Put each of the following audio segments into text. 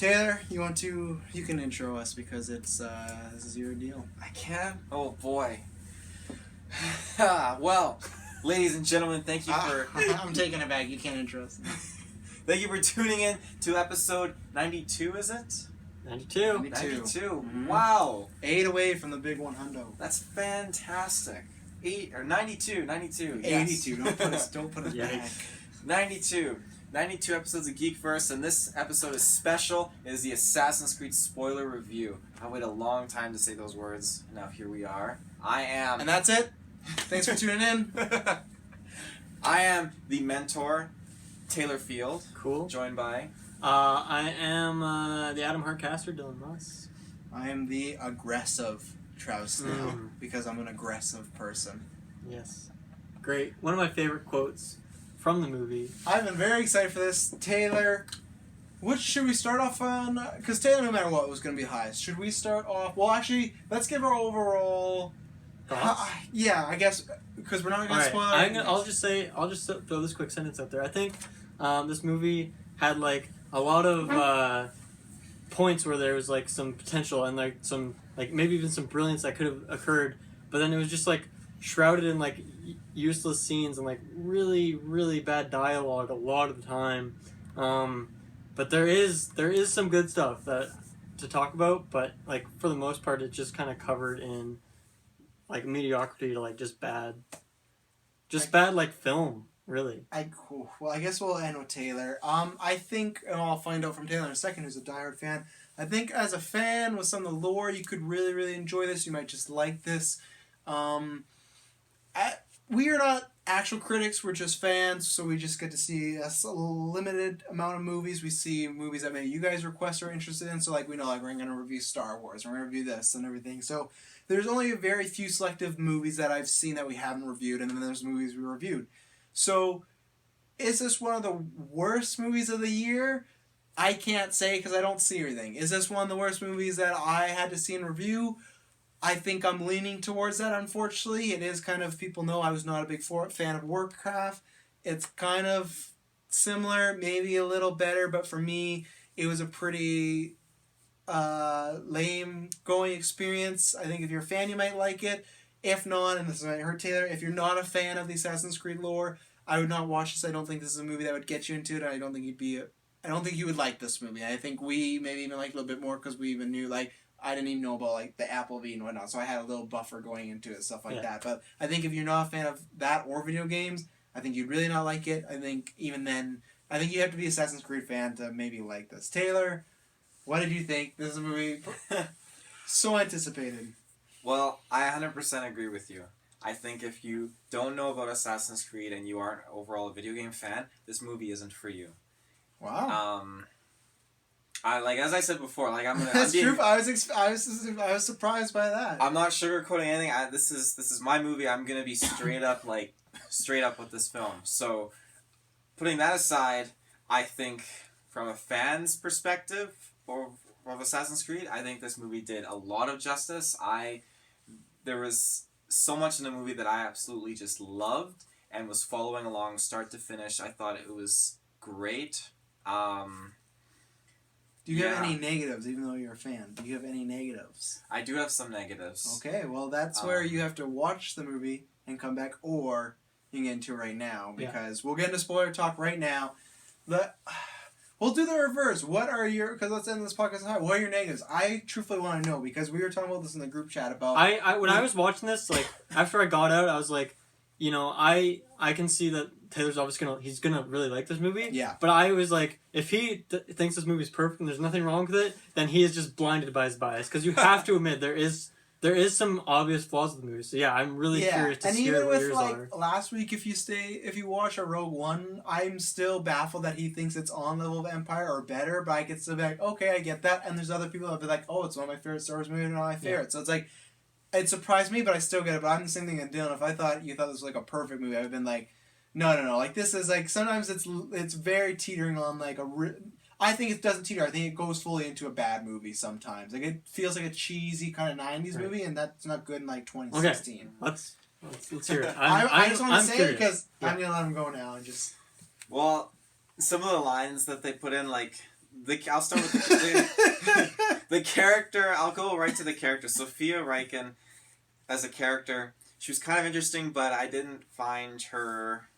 Taylor, you can intro us because it's this is your deal. I can? Oh boy. Well, ladies and gentlemen, thank you for I'm taking it back. You can't intro us. thank you for tuning in to episode 92, is it? 92. 92. Mm-hmm. Wow. 8 away from the big one hundo. That's fantastic. 92. 82. Yes. Don't put us Yikes. back. 92 episodes of GeekVerse, and this episode is special. It is the Assassin's Creed spoiler review. I waited a long time to say those words. Now here we are. And that's it. Thanks for tuning in. I am the mentor, Taylor Field. Cool. Joined by... I am the Adam Hardcaster, Dylan Moss. I am the aggressive Travis Snail because I'm an aggressive person. Yes. Great. One of my favorite quotes from the movie. I've been very excited for this. Taylor, which should we start off on? Because Taylor, no matter what, was going to be highest. Should we start off... Well, actually, let's give our overall... yeah, I guess, because we're not going to spoil it. I'll just throw this quick sentence out there. I think this movie had, like, a lot of points where there was, like, some potential and, like, some, like, maybe even some brilliance that could have occurred, but then it was just, like, shrouded in, like, useless scenes and, like, really, really bad dialogue a lot of the time. But there is some good stuff to talk about, but, like, for the most part, it's just kind of covered in, like, mediocrity to, like, just bad, like, film, really. Well, I guess we'll end with Taylor. I think, and I'll find out from Taylor in a second, who's a diehard fan. I think as a fan with some of the lore, you could really, really enjoy this. You might just like this. We are not actual critics. We're just fans, so we just get to see a limited amount of movies. We see movies that maybe you guys request or are interested in. So, like, we know, like, we're going to review Star Wars. We're going to review this and everything. So, there's only a very few selective movies that I've seen that we haven't reviewed, and then there's movies we reviewed. So, is this one of the worst movies of the year? I can't say because I don't see everything. Is this one of the worst movies that I had to see and review? I think I'm leaning towards that, unfortunately. It is kind of, people know I was not a big fan of Warcraft. It's kind of similar, maybe a little better, but for me, it was a pretty lame going experience. I think if you're a fan, you might like it. If not, and this might hurt Taylor, if you're not a fan of the Assassin's Creed lore, I would not watch this. I don't think this is a movie that would get you into it. I don't think you would like this movie. I think we maybe even like a little bit more because we even knew, like, I didn't even know about, like, the Applebee and whatnot, so I had a little buffer going into it, stuff like that. But I think if you're not a fan of that or video games, I think you'd really not like it. I think even then, I think you have to be an Assassin's Creed fan to maybe like this. Taylor, what did you think? This is a movie so anticipated. Well, I 100% agree with you. I think if you don't know about Assassin's Creed and you aren't overall a video game fan, this movie isn't for you. Wow. As I said before, like, That's true. I was surprised by that. I'm not sugarcoating anything. This is my movie. I'm gonna be straight up with this film. So, putting that aside, I think from a fan's perspective of Assassin's Creed, I think this movie did a lot of justice. There was so much in the movie that I absolutely just loved and was following along start to finish. I thought it was great. Do you have any negatives, even though you're a fan? Do you have any negatives? I do have some negatives. Okay, well, that's where you have to watch the movie and come back, or you can get into it right now, because we'll get into spoiler talk right now. We'll do the reverse. Because let's end this podcast high. What are your negatives? I truthfully want to know, because we were talking about this in the group chat about... When I was watching this, like, after I got out, I was like, you know, I can see that Taylor's obviously he's gonna really like this movie. Yeah. But I was like, if he thinks this movie's perfect and there's nothing wrong with it, then he is just blinded by his bias. Because you have to admit there is some obvious flaws with the movie. So yeah, I'm really curious to hear what yours are. And even with, like, last week, if you watch a Rogue One, I'm still baffled that he thinks it's on level of Empire or better. But I can still be like, okay, I get that. And there's other people that be like, oh, it's one of my favorite Star Wars movies and one of my favorites. So it's like, it surprised me, but I still get it. But I'm the same thing as Dylan. If I thought you thought this was like a perfect movie, I would have been like, no. Like, this is like, sometimes it's very teetering on like I think it doesn't teeter. I think it goes fully into a bad movie sometimes. Like, it feels like a cheesy kind of 90s movie, and that's not good in like 2016. Okay. Let's hear it. I just want to say it because I'm gonna let him go now and just. Well, some of the lines that they put in, like I'll start with the character. I'll go right to the character. Sophia Riken, as a character, she was kind of interesting, but I didn't find her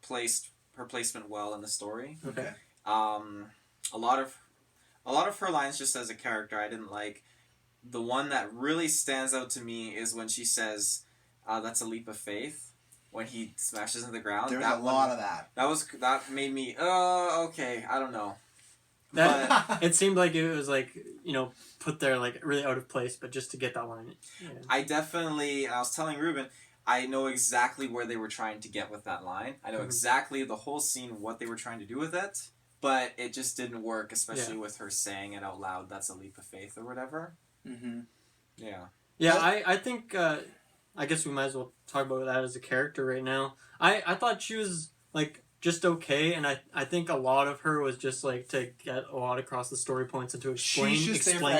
placement well in the story. Okay. A lot of her lines just as a character I didn't like. The one that really stands out to me is when she says, "That's a leap of faith." When he smashes into the ground. There's a lot of that. That made me. Okay. I don't know. That it seemed like it was like, put there like really out of place, but just to get that line. Yeah. I was telling Ruben, I know exactly where they were trying to get with that line. I know exactly the whole scene, what they were trying to do with it, but it just didn't work, especially with her saying it out loud. That's a leap of faith or whatever. Mm-hmm. Yeah. Yeah, I think. I guess we might as well talk about that as a character right now. I thought she was like just okay, and I think a lot of her was just like to get a lot across the story points and to explain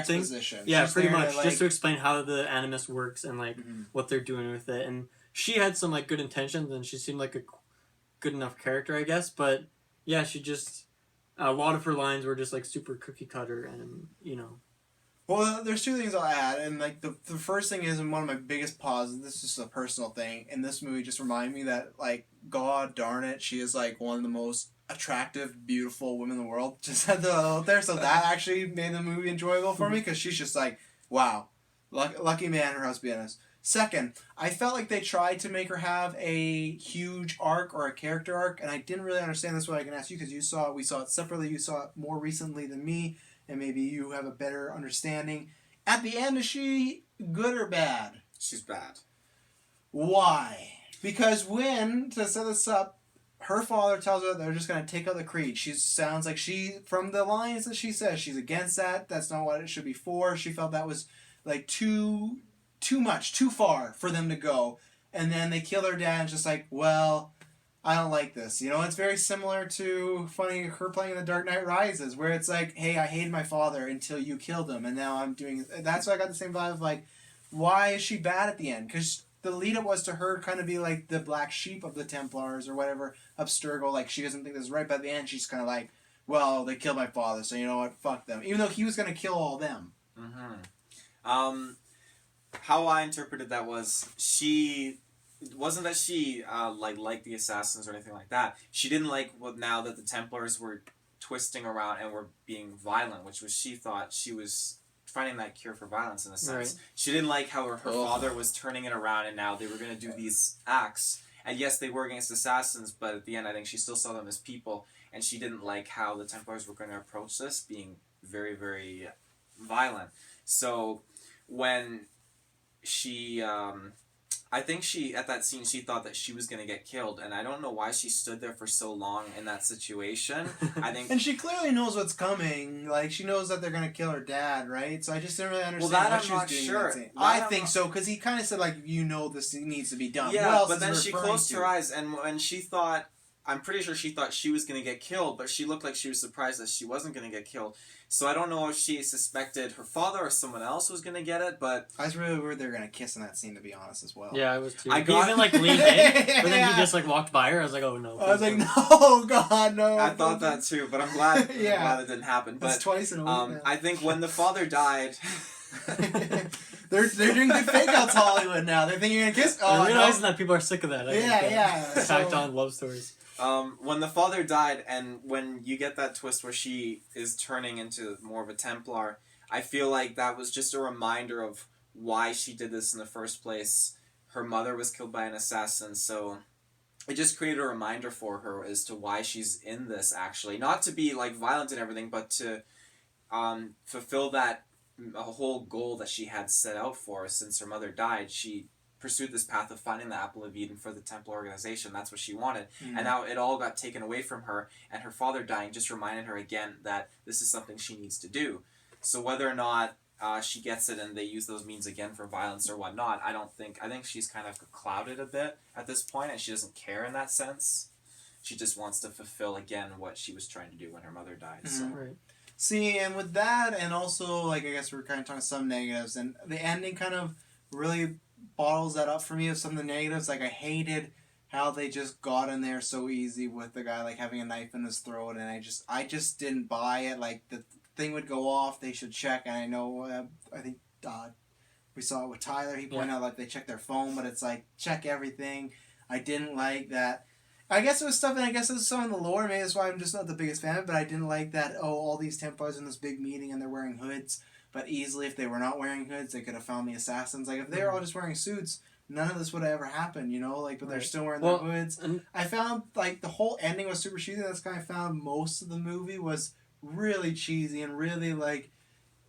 things. Yeah, pretty much just to explain how the Animus works and like what they're doing with it. And she had some like good intentions, and she seemed like a good enough character, I guess. But yeah, she just a lot of her lines were just like super cookie cutter, and Well, there's two things I'll add, and like the first thing is, and one of my biggest pauses, this is just a personal thing, and this movie just reminded me that, like, god darn it, she is like one of the most attractive, beautiful women in the world. Just had to out there, so that actually made the movie enjoyable for me, because she's just like, wow, lucky man her house be honest. Second, I felt like they tried to make her have a huge arc or a character arc, and I didn't really understand this. What I can ask you, because we saw it separately, you saw it more recently than me. And maybe you have a better understanding. At the end, is she good or bad? She's bad. Why? Because to set this up, her father tells her they're just going to take out the creed. She sounds like from the lines that she says, she's against that. That's not what it should be for. She felt that was like too much, too far for them to go. And then they kill her dad and just like, well, I don't like this. It's very similar to her playing in The Dark Knight Rises, where it's like, hey, I hated my father until you killed him, and now I'm doing... That's why I got the same vibe of like, why is she bad at the end? Because the lead-up was to her kind of be like the black sheep of the Templars or whatever, Abstergo, like she doesn't think this is right, but at the end she's kind of like, well, they killed my father, so you know what, fuck them. Even though he was going to kill all them. Mm-hmm. How I interpreted that was it wasn't that she liked the assassins or anything like that. She didn't like now that the Templars were twisting around and were being violent, which was she thought she was finding that cure for violence in a sense. Right. She didn't like how her father was turning it around and now they were going to do these acts. And yes, they were against assassins, but at the end I think she still saw them as people, and she didn't like how the Templars were going to approach this, being very, very violent. So when she... I think at that scene, she thought that she was going to get killed, and I don't know why she stood there for so long in that situation. I think, and she clearly knows what's coming. Like, she knows that they're going to kill her dad, right? So I just didn't really understand what she was doing in that scene. I think so, because he kind of said, like, this needs to be done. Yeah, but then she closed her eyes, and when she thought... I'm pretty sure she thought she was going to get killed, but she looked like she was surprised that she wasn't going to get killed. So I don't know if she suspected her father or someone else was going to get it, but... I was really worried they were going to kiss in that scene, to be honest, as well. Yeah, I was too. He even, like, leaned in, but then he just, like, walked by her. I was like, oh, no. I was like, no, God, no. I thought that, too, but I'm glad, I'm glad it didn't happen. But, that's twice in a week now. I think when the father died... They're doing good fake outs Hollywood now. They're thinking you're going to kiss... They're realizing that people are sick of that. Tacked on love stories. When the father died, and when you get that twist where she is turning into more of a Templar, I feel like that was just a reminder of why she did this in the first place. Her mother was killed by an assassin, so it just created a reminder for her as to why she's in this, actually. Not to be, like, violent and everything, but to fulfill that whole goal that she had set out for since her mother died. She pursued this path of finding the Apple of Eden for the Templar organization. That's what she wanted. Mm-hmm. And now it all got taken away from her, and her father dying just reminded her again that this is something she needs to do. So whether or not she gets it and they use those means again for violence or whatnot, I think she's kind of clouded a bit at this point, and she doesn't care in that sense. She just wants to fulfill again what she was trying to do when her mother died. Mm-hmm. So. Right. See, and with that, and also, like, I guess we're kind of talking some negatives, and the ending kind of really bottles that up for me of some of the negatives. Like, I hated how they just got in there so easy with the guy like having a knife in his throat, and I just didn't buy it. Like the thing would go off, they should check, and I know I think we saw it with Tyler. He pointed out like they check their phone, but it's like check everything. I didn't like that. I guess it was stuff, and I guess it was some in the lore. Maybe that's why I'm just not the biggest fan of it, but I didn't like that, all these Templars in this big meeting and they're wearing hoods. But easily, if they were not wearing hoods, they could have found the assassins. Like, if they were all just wearing suits, none of this would have ever happened, you know? Like, but they're still wearing their hoods. And I found, like, the whole ending was super cheesy. That's kind of found most of the movie was really cheesy and really, like,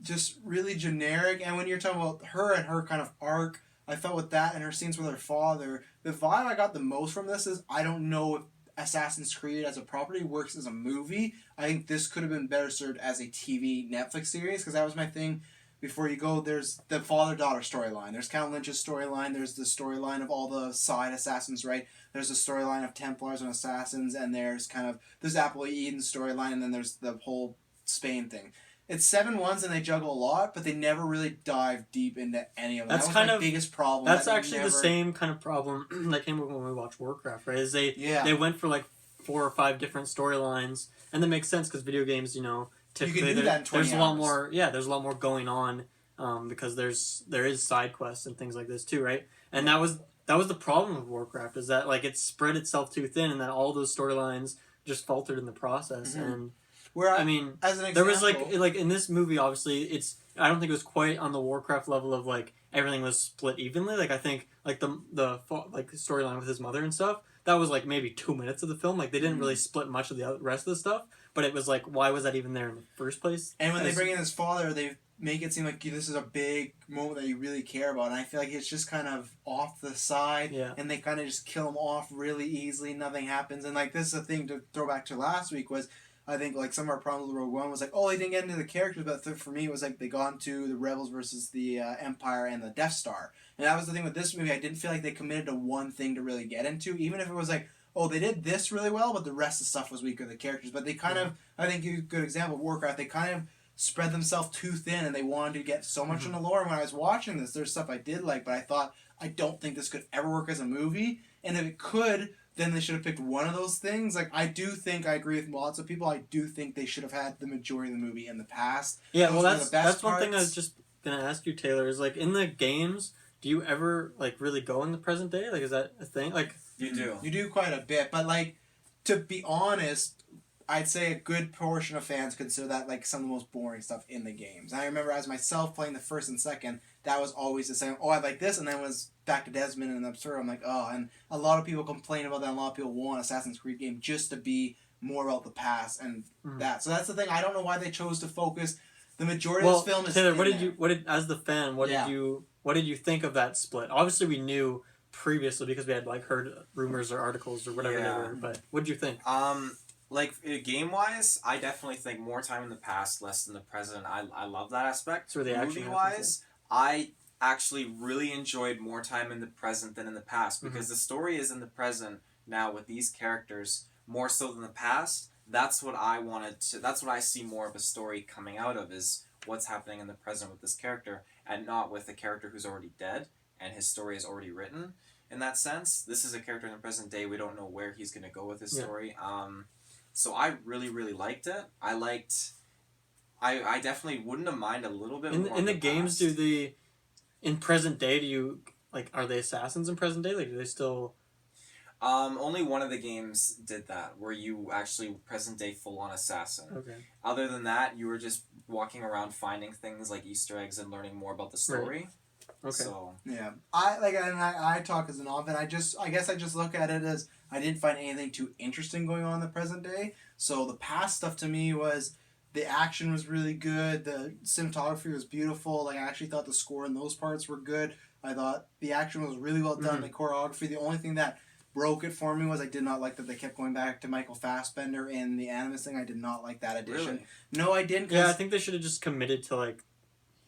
just really generic. And when you're talking about her and her kind of arc, I felt with that and her scenes with her father, the vibe I got the most from this is I don't know if Assassin's Creed as a property works as a movie. I think this could have been better served as a TV Netflix series, because that was my thing. Before you go, there's the father-daughter storyline. There's Count Lynch's storyline. There's the storyline of all the side assassins, right? There's the storyline of Templars and assassins, and there's Apple Eden's storyline, and then there's the whole Spain thing. It's 7 ones and they juggle a lot, but they never really dive deep into any of them. That was my biggest problem. That's actually the same kind of problem that came up when we watched Warcraft, right? Is they went for like 4 or 5 different storylines, and that makes sense because video games, typically there's a lot more. Yeah, there's a lot more going on because there is side quests and things like this too, right? And that was the problem with Warcraft, is that like it spread itself too thin, and that all those storylines just faltered in the process. And as an example, there was like in this movie, obviously I don't think it was quite on the Warcraft level of like everything was split evenly. Like I think like the storyline with his mother and stuff, that was like maybe 2 minutes of the film. Like they didn't really split much of the rest of the stuff. But it was like, why was that even there in the first place? And when they bring in his father, they make it seem like this is a big moment that you really care about. And I feel like it's just kind of off the side. Yeah. And they kind of just kill him off really easily. Nothing happens. And like this is a thing to throw back to last week was, I think like some of our problems with Rogue One was like, oh, they didn't get into the characters. But for me, it was like they got into the Rebels versus the Empire and the Death Star. And that was the thing with this movie. I didn't feel like they committed to one thing to really get into. Even if it was like, oh, they did this really well, but the rest of the stuff was weaker, the characters. But they kind of, I think a good example of Warcraft, they kind of spread themselves too thin, and they wanted to get so much in the lore. And when I was watching this, there's stuff I did like, but I thought, I don't think this could ever work as a movie. And if it could, then they should have picked one of those things. Like, I do think, I agree with lots of people, I do think they should have had the majority of the movie in the past. Yeah, well, that's one thing I was just going to ask you, Taylor, is like, in the games, do you ever, like, really go in the present day? Like, is that a thing? Like, you do. You do quite a bit, but like, to be honest, I'd say a good portion of fans consider that like some of the most boring stuff in the games. And I remember as myself playing the first and second, that was always the same. Oh, I like this, and then was back to Desmond and Absurd. I'm like, oh, and a lot of people complain about that. And a lot of people want Assassin's Creed game just to be more about the past and that. So that's the thing. I don't know why they chose to focus. The majority of this film is Taylor, what did as the fan, what did you think of that split? Obviously, we knew previously because we had like heard rumors or articles or whatever they were, but what did you think? Like game wise, I definitely think more time in the past, less in the present. I love that aspect. So the action movie wise, I actually really enjoyed more time in the present than in the past because the story is in the present now with these characters more so than the past. That's what that's what I see more of a story coming out of, is what's happening in the present with this character and not with the character who's already dead and his story is already written. In that sense, this is a character in the present day. We don't know where he's going to go with his story. So I really, really liked it. I definitely wouldn't have minded a little bit more. In the games, in present day, do you, like, are they assassins in present day? Like, do they still... Only one of the games did that, where you actually present day full-on assassin. Okay. Other than that, you were just walking around finding things like Easter eggs and learning more about the story. Right. Okay. So yeah, I talk as an off, I guess I just look at it as I didn't find anything too interesting going on in the present day. So the past stuff to me was the action was really good, the cinematography was beautiful. Like I actually thought the score in those parts were good. I thought the action was really well done. The choreography. The only thing that broke it for me was I did not like that they kept going back to Michael Fassbender in the Animus thing. I did not like that addition. Really? No, I didn't. Yeah, I think they should have just committed to like.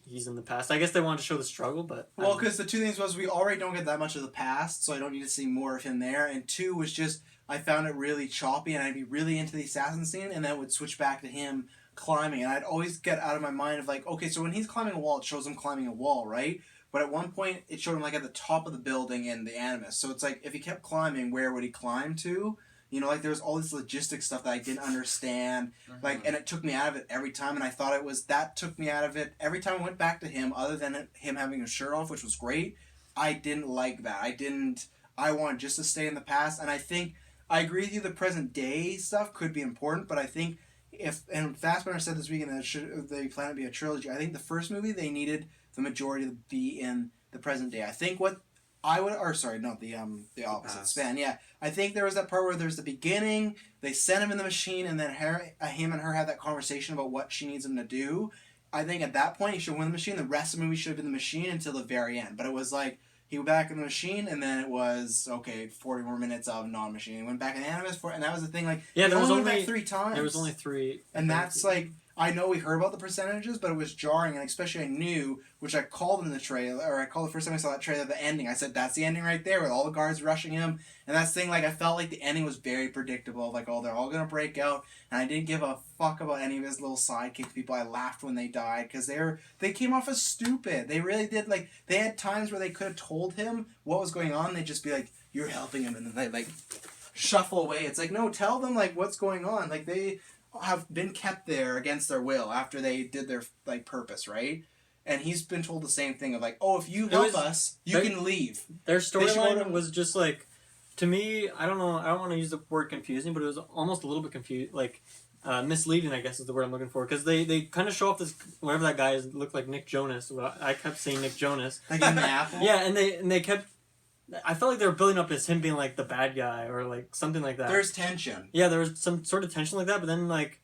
He's in the past. I guess they wanted to show the struggle, but... Well, because the two things was we already don't get that much of the past, so I don't need to see more of him there. And two was just, I found it really choppy, and I'd be really into the assassin scene, and then it would switch back to him climbing. And I'd always get out of my mind of like, okay, so when he's climbing a wall, it shows him climbing a wall, right? But at one point, it showed him like at the top of the building in the Animus. So it's like if he kept climbing, where would he climb to? You know, like there was all this logistic stuff that I didn't understand. Like, and it took me out of it every time. And I thought that took me out of it every time I went back to him. Other than him having his shirt off, which was great, I didn't like that. I wanted just to stay in the past. And I think I agree with you. The present day stuff could be important, but I think and Fassbender said this weekend that they plan to be a trilogy. I think the first movie they needed the majority to be in the present day. I think what I would, or sorry, not the opposite span. Yeah, I think there was that part where there's the beginning. They sent him in the machine, and then him and her had that conversation about what she needs him to do. I think at that point he should win the machine. The rest of the movie should have been the machine until the very end. But it was like he went back in the machine, and then it was 40 more minutes of non-machine. He went back in Animus and that was the thing. Like yeah, there was only went back 3 times. There was only 3, and that's like. I know we heard about the percentages, but it was jarring, and especially I knew, which I called in the trailer, or I called the first time I saw that trailer, the ending. I said, that's the ending right there, with all the guards rushing him, and that's the thing, like, I felt like the ending was very predictable, like, oh, they're all gonna break out, and I didn't give a fuck about any of his little sidekick people. I laughed when they died, because they came off as stupid. They really did, like, they had times where they could have told him what was going on, they'd just be like, you're helping him, and then they, like, shuffle away. It's like, no, tell them, like, what's going on. Like, they have been kept there against their will after they did their like purpose, right? And he's been told the same thing of like, oh, if you help us, you can leave. Their storyline was just like, to me, I don't know, I don't want to use the word confusing, but it was almost a little bit misleading, I guess is the word I'm looking for, because they kind of show off this, whatever that guy is, looked like Nick Jonas. Well, I kept saying Nick Jonas. Like in the apple? Yeah, and they kept, I felt like they were building up as him being like the bad guy or like something like that. There's tension. Yeah, there was some sort of tension like that, but then like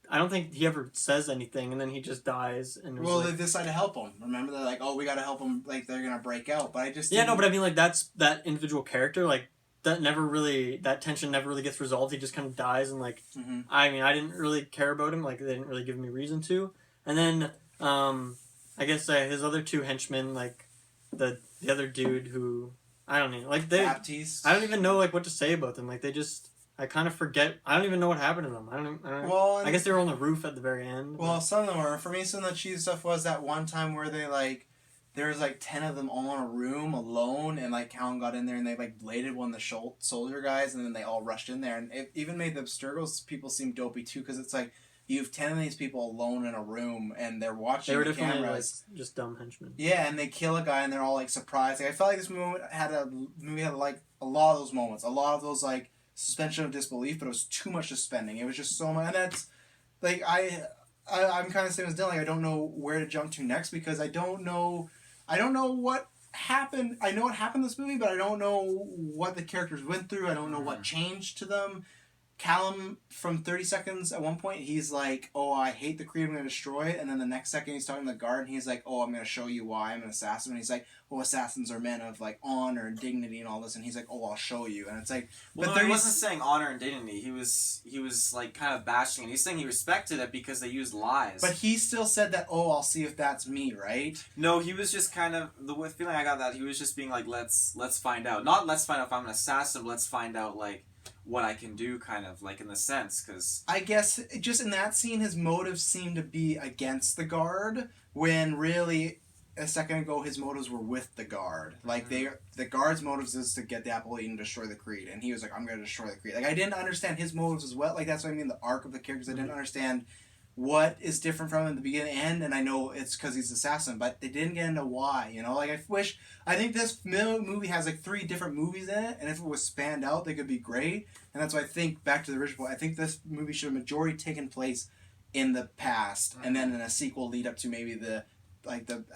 I don't think he ever says anything, and then he just dies. And they decide to help him. Remember, they're like, oh, we gotta help him. Like they're gonna break out. But I just but I mean like that's that individual character like that tension never really gets resolved. He just kind of dies, and like I mean I didn't really care about him. Like they didn't really give me reason to. And then I guess his other 2 henchmen, like the other dude who. I don't know. Like Baptiste. I don't even know like what to say about them. Like they just, I kind of forget. I don't even know what happened to them. I don't. Well, I guess they were on the roof at the very end. Well, some of them were. For me, some of the cheesy stuff was that one time where they like, there was like 10 of them all in a room alone, and like Callan got in there and they like bladed one of the soldier guys, and then they all rushed in there, and it even made the Abstergos people seem dopey too, because it's like. You have 10 of these people alone in a room, and they're watching the cameras. Like, just dumb henchmen. Yeah, and they kill a guy, and they're all like surprised. Like, I felt like this movie had like a lot of those moments, a lot of those like suspension of disbelief, but it was too much suspending. It was just so much, and that's like I'm kind of same as Dylan. Like, I don't know where to jump to next because I don't know what happened. I know what happened in this movie, but I don't know what the characters went through. I don't know what changed to them. Callum, from 30 seconds, at one point, he's like, oh, I hate the Creed, I'm going to destroy it. And then the next second, he's talking to the guard, and he's like, oh, I'm going to show you why I'm an assassin. And he's like, oh, assassins are men of, like, honor and dignity and all this. And he's like, oh, I'll show you. And it's like... Well, no, he wasn't saying honor and dignity. He was like, kind of bashing it. He's saying he respected it because they used lies. But he still said that, oh, I'll see if that's me, right? No, he was just kind of... The feeling I got that he was just being like, let's find out. Not let's find out if I'm an assassin, but let's find out, like... what I can do, kind of, like, in the sense, because... I guess, just in that scene, his motives seemed to be against the guard, when really, a second ago, his motives were with the guard. Like, the guard's motives is to get the apple and destroy the Creed, and he was like, I'm going to destroy the Creed. Like, I didn't understand his motives as well. Like, that's what I mean, the arc of the characters. I didn't understand what is different from him in the beginning and end, and I know it's because he's assassin, but they didn't get into why, you know? Like, I think this movie has, like, 3 different movies in it, and if it was spanned out, they could be great, and that's why I think, back to the original, I think this movie should have majority taken place in the past, and then in a sequel lead up to maybe the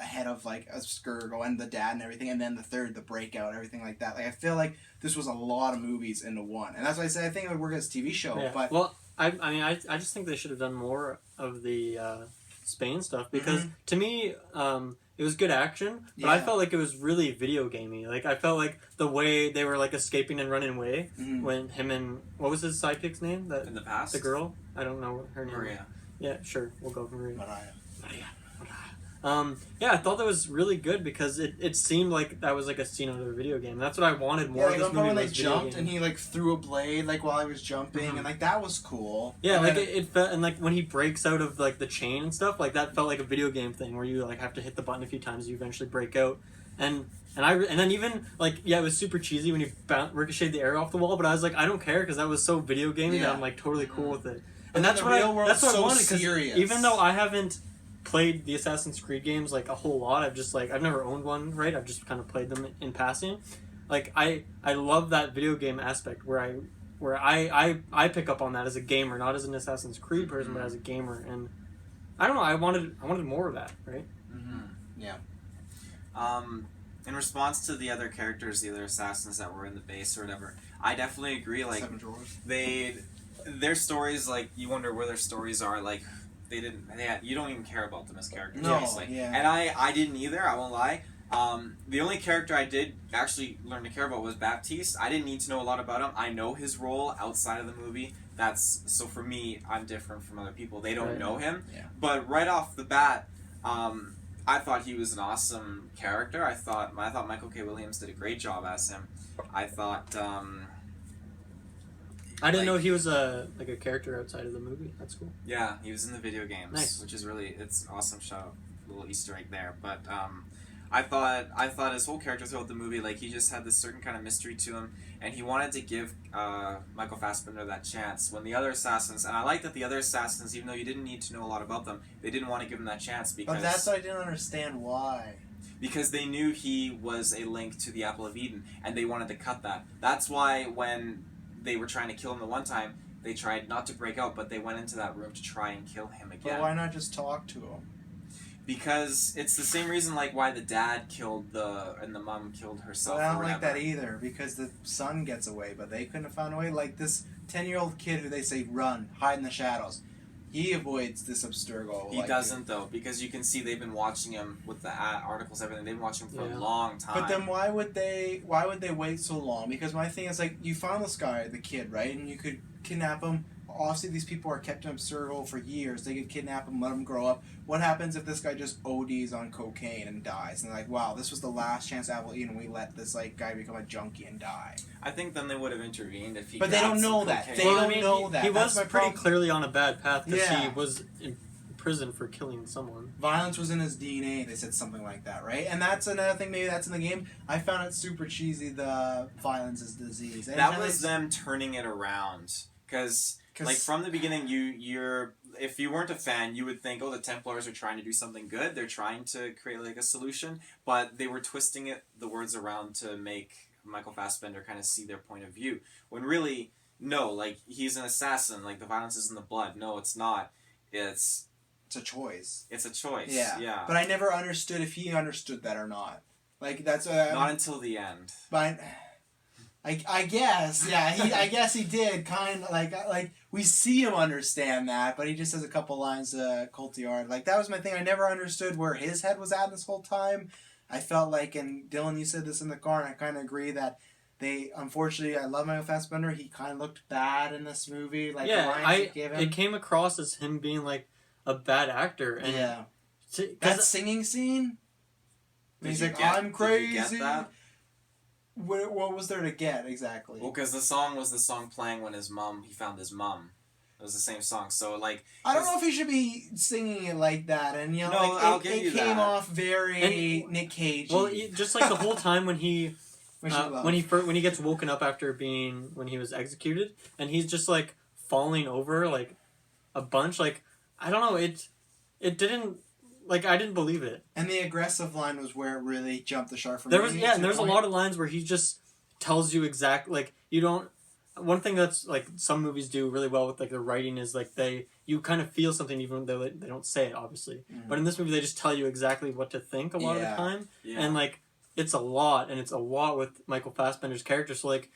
head of, like, a Skirgo and the dad and everything, and then the third, the breakout, everything like that. Like, I feel like this was a lot of movies into one, and that's why I say I think it would work as a TV show, but... Well, I mean, I just think they should have done more of the Spain stuff because to me, it was good action, but I felt like it was really video gamey. Like I felt like the way they were like escaping and running away when him and what was his sidekick's name? In the past, the girl. I don't know her name. Maria. Yeah, sure, we'll go for Maria. Maria. Yeah, I thought that was really good because it seemed like that was like a scene out of a video game. That's what I wanted more of this movie. When they was video jumped game. and he like threw a blade like while he was jumping Mhm. and like that was cool. Yeah, And like then it felt, and like when he breaks out of like the chain and stuff, like that felt like a video game thing where you like have to hit the button a few times, you eventually break out, and then even like yeah, it was super cheesy when he ricocheted the air off the wall, but I was like I don't care because that was so video gamey that I'm like totally cool with it, and that's the what real world's that's what I so wanted because serious. even though I haven't played the Assassin's Creed games like a whole lot, I've never owned one, right? I've just kind of played them in passing. Like I love that video game aspect where I pick up on that as a gamer, not as an Assassin's Creed person, but as a gamer, and I don't know. I wanted more of that, right? Mm-hmm. Yeah. In response to the other characters, the other assassins that were in the base or whatever, I definitely agree. Like their stories, like you wonder where their stories are. Like you don't even care about them as characters. No, honestly. yeah. And I didn't either. I won't lie. The only character I did actually learn to care about was Baptiste. I didn't need to know a lot about him. I know his role outside of the movie. So for me, I'm different from other people. They don't know him. Yeah. But right off the bat, I thought he was an awesome character. I thought Michael K. Williams did a great job as him. I thought. I didn't know he was a character outside of the movie. That's cool. Yeah, he was in the video games, Nice. which is it's awesome show, little Easter egg there. But I thought his whole character throughout the movie, like he just had this certain kind of mystery to him, and he wanted to give Michael Fassbender that chance when the other assassins, and I like that the other assassins, even though you didn't need to know a lot about them, they didn't want to give him that chance because. But that's what I didn't understand why. Because they knew he was a link to the Apple of Eden, and they wanted to cut that. That's why when they were trying to kill him the one time, they tried not to break out, but they went into that room to try and kill him again. But why not just talk to him? Because it's the same reason like why the dad killed and the mom killed herself. But I don't or like whatever. that either because the son gets away, but they couldn't have found a way. Like this 10-year-old kid who they say run, hide in the shadows. He avoids this Abstergo. He doesn't though, because you can see they've been watching him with the articles, everything. They've been watching him for a long time. But then why would they wait so long? Because my thing is like you found this guy, the kid, right? And you could kidnap him. Obviously, these people are kept in Abstergo for years. They could kidnap him, let him grow up. What happens if this guy just ODs on cocaine and dies? And they're like, wow, this was the last chance Apple Eden. We let this like guy become a junkie and die. I think then they would have intervened if he. But they don't know that. cocaine. They don't know that. He That's was my pretty problem. clearly on a bad path because Yeah. he was in prison for killing someone. Violence was in his DNA. They said something like that, right? And that's another thing. Maybe that's in the game. I found it super cheesy. The violence is disease. That was them turning it around because. Like from the beginning, you're if you weren't a fan, you would think, oh, the Templars are trying to do something good. They're trying to create like a solution, but they were twisting the words around to make Michael Fassbender kind of see their point of view. When really, no, like he's an assassin. Like the violence is in the blood. No, it's not. It's a choice. It's a choice. Yeah. Yeah. But I never understood if he understood that or not. Like that's not until the end. But. I guess, yeah. I guess he did kind of like we see him understand that, but he just has a couple lines to Cotillard. Like that was my thing. I never understood where his head was at this whole time. I felt like, and Dylan, you said this in the car, and I kind of agree that they unfortunately. I love Michael Fassbender. He kind of looked bad in this movie. Like the lines he gave him. It came across as him being like a bad actor. And yeah, that singing scene. He's like, I'm crazy. Did you get that? What was there to get exactly? Well, because the song was the song playing when he found his mom. It was the same song. So like, I don't know if he should be singing it like that, and you know, no, like, I'll give you it came that. off very Nick Cage. Well, just like the whole time when he when he gets woken up after when he was executed, and he's just like falling over like a bunch. Like I don't know, it didn't. Like I didn't believe it. And the aggressive line was where it really jumped the shark for me. And there's a lot of lines where he just tells you exact like you don't. One thing that's like some movies do really well with like the writing is like you kind of feel something even though they don't say it obviously. Mm. But in this movie they just tell you exactly what to think a lot of the time. Yeah. And like it's a lot with Michael Fassbender's character. So like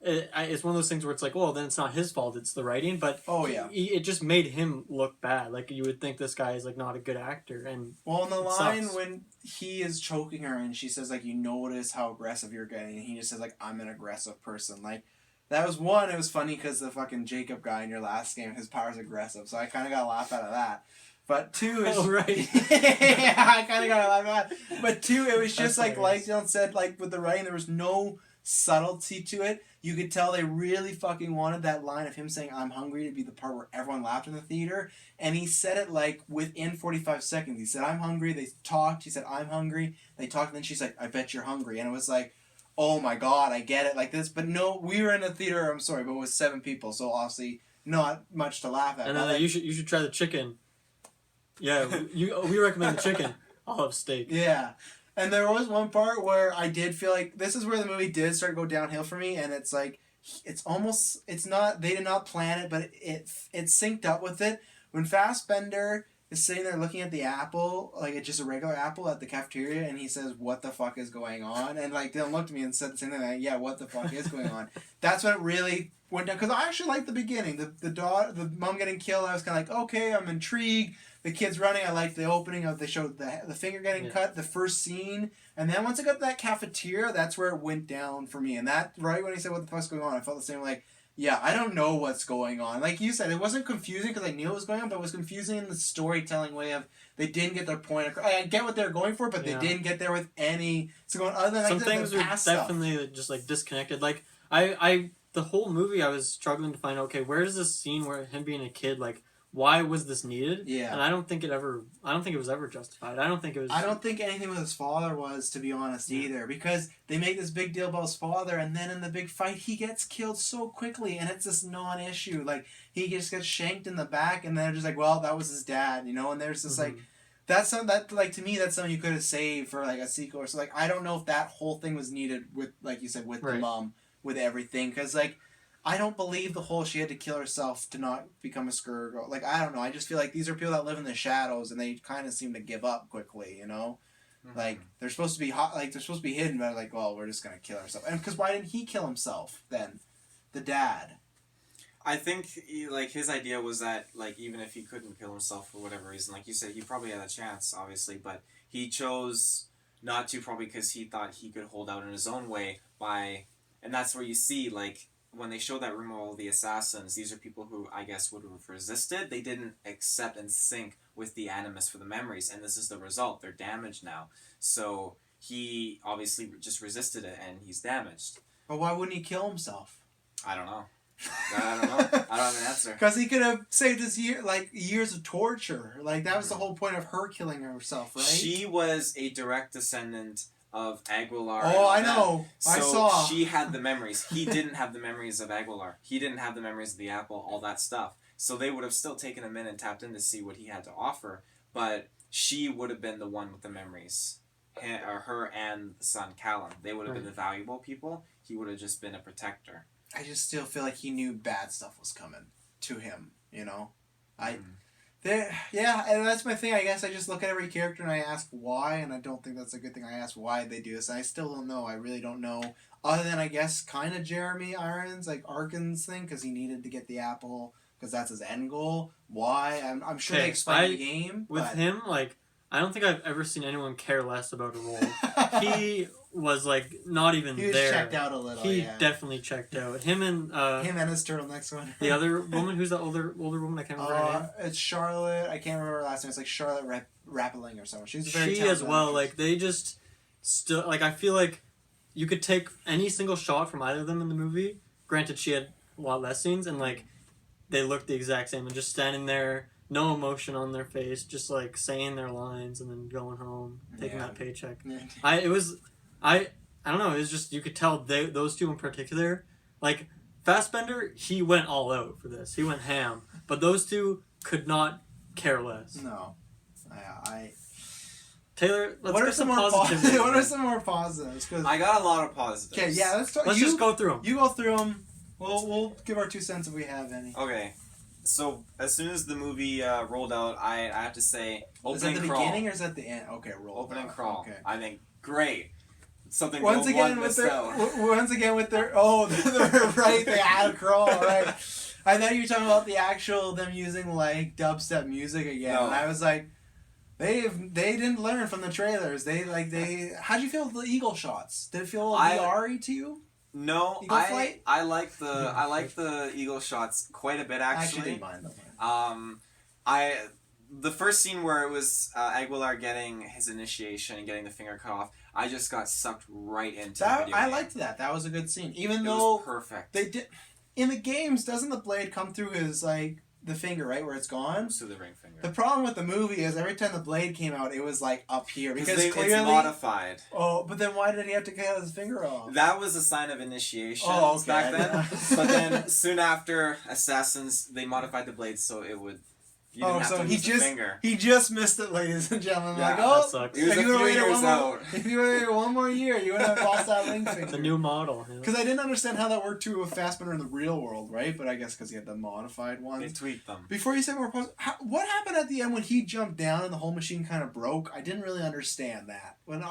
it's one of those things where it's like, well, then it's not his fault, it's the writing. But it just made him look bad. Like you would think this guy is like not a good actor. And well, in the line when he is choking her and she says like, you notice how aggressive you're getting, and he just says like, I'm an aggressive person. Like that was it was funny because the fucking Jacob guy in your last game, his power's aggressive, so I kind of got a laugh out of that. But 2 is Oh, right. yeah, I kind of got a lot of that. But 2, it was just That's like Dylan said, like with the writing, there was no subtlety to it. You could tell they really fucking wanted that line of him saying "I'm hungry" to be the part where everyone laughed in the theater, and he said it like within 45 seconds. He said "I'm hungry." They talked. He said "I'm hungry." They talked, and then she's like, "I bet you're hungry," and it was like, oh my god, I get it like this. But no, we were in a theater. I'm sorry, but it was 7 people, so obviously not much to laugh at. And then you should try the chicken. Yeah, we recommend the chicken. I'll have steak. Yeah. And there was one part where I did feel like this is where the movie did start to go downhill for me, and it's like it's not they did not plan it, but it synced up with it. When Fassbender is sitting there looking at the apple, like it's just a regular apple at the cafeteria, and he says, "What the fuck is going on?" And like Dylan looked at me and said the same thing, like, "Yeah, what the fuck is going on?" That's when it really went down, because I actually liked the beginning. The mom getting killed, I was kind of like, okay, I'm intrigued. The kid's running. I liked the opening of they showed the finger getting cut, the first scene, and then once I got to that cafeteria, that's where it went down for me. And that right when he said, "What the fuck's going on?" I felt the same. Like, yeah, I don't know what's going on. Like you said, it wasn't confusing because I knew what was going on, but it was confusing in the storytelling way of they didn't get their point across. I get what they're going for, but they didn't get there with any. So going other than some like, things the were past definitely stuff. just like disconnected. Like I the whole movie I was struggling to find out, okay, where is this scene where him being a kid, like why was this needed? Yeah. And I don't think it was ever justified. I don't think anything with his father was, to be honest, either, because they make this big deal about his father, and then in the big fight he gets killed so quickly, and it's this non-issue. Like he just gets shanked in the back, and they're just like, well, that was his dad, you know. And there's this like that's something that, like, to me, that's something you could have saved for like a sequel or so. Like I don't know if that whole thing was needed with, like you said, with the mom, with everything, because like I don't believe the whole she had to kill herself to not become a Skur girl. Like, I don't know. I just feel like these are people that live in the shadows, and they kind of seem to give up quickly, you know? Mm-hmm. Like, they're supposed to be hot, like, they're supposed to be hidden, but like, well, we're just going to kill ourselves. And because why didn't he kill himself then? The dad. I think, like, his idea was that, like, even if he couldn't kill himself for whatever reason, like you said, he probably had a chance, obviously, but he chose not to, probably because he thought he could hold out in his own way by, and that's where you see, like, when they show that room of all the assassins, these are people who, I guess, would have resisted. They didn't accept and sync with the animus for the memories, and this is the result. They're damaged now. So he obviously just resisted it, and he's damaged. But why wouldn't he kill himself? I don't know. I don't know. I don't have an answer. Because he could have saved his years of torture. Like, that was the whole point of her killing herself, right? She was a direct descendant of Aguilar. Oh, I know. So I saw. She had the memories. He didn't have the memories of Aguilar. He didn't have the memories of the apple, all that stuff. So they would have still taken him in and tapped in to see what he had to offer. But she would have been the one with the memories. Her and the son, Callum. They would have been the valuable people. He would have just been a protector. I just still feel like he knew bad stuff was coming to him, you know? Yeah, and that's my thing. I guess I just look at every character and I ask why, and I don't think that's a good thing. I ask why they do this, and I still don't know. I really don't know. Other than, I guess, kind of Jeremy Irons, like Arkin's thing, because he needed to get the apple, because that's his end goal. Why? I'm sure they explained the game. With him, like, I don't think I've ever seen anyone care less about a role. He was, like, not even there. He was checked out a little, He definitely checked out. Him and his turtleneck's one. The other woman, who's that older woman? I can't remember her name. It's Charlotte. I can't remember her last name. It's like Charlotte Rappeling or something. She's very talented as well. Actress. Like, they just still, like, I feel like you could take any single shot from either of them in the movie. Granted, she had a lot less scenes, and, like, they looked the exact same. And just standing there, no emotion on their face, just, like, saying their lines and then going home, taking that paycheck. Yeah. I don't know, it was just, you could tell those two in particular, like, Fassbender, he went all out for this. He went ham. But those two could not care less. No. Taylor, let's what get some positivity. What are some more positives? I got a lot of positives. Okay, yeah, let's just go through them. You go through them. We'll give our 2 cents if we have any. Okay. So, as soon as the movie rolled out, I have to say, opening crawl. Is that the beginning or is that the end? Okay, roll. Opening crawl. Okay. I think, great. Something once again with their right, they had a crawl, right. I thought you were talking about the actual them using like dubstep music again. No. And I was like, they didn't learn from the trailers. How'd you feel with the eagle shots? Did it feel VR-y to you? No, I like the eagle shots quite a bit actually. I actually didn't mind them. the first scene where it was Aguilar getting his initiation and getting the finger cut off, I just got sucked right into the That video I game. liked that. That was a good scene. Even It though was perfect. they did in the games, doesn't the blade come through his like the finger right where it's gone? To the ring finger. The problem with the movie is every time the blade came out, it was like up here because It's clearly. modified. Oh, but then why did he have to cut his finger off? That was a sign of initiation Okay. back then. But then soon after Assassins, they modified the blade so it would. You didn't have so to he lose the just finger. he just missed it, ladies and gentlemen. Yeah, like, that oh, sucks. He was if a you would've few waited years one more, out. if you waited one more year, you would have lost that ring The finger. new model. Yeah. Because I didn't understand how that worked too with Fassbender in the real world, right? But I guess because he had the modified They ones. tweaked them. Before you said more, what happened at the end when he jumped down and the whole machine kind of broke? I didn't really understand that. When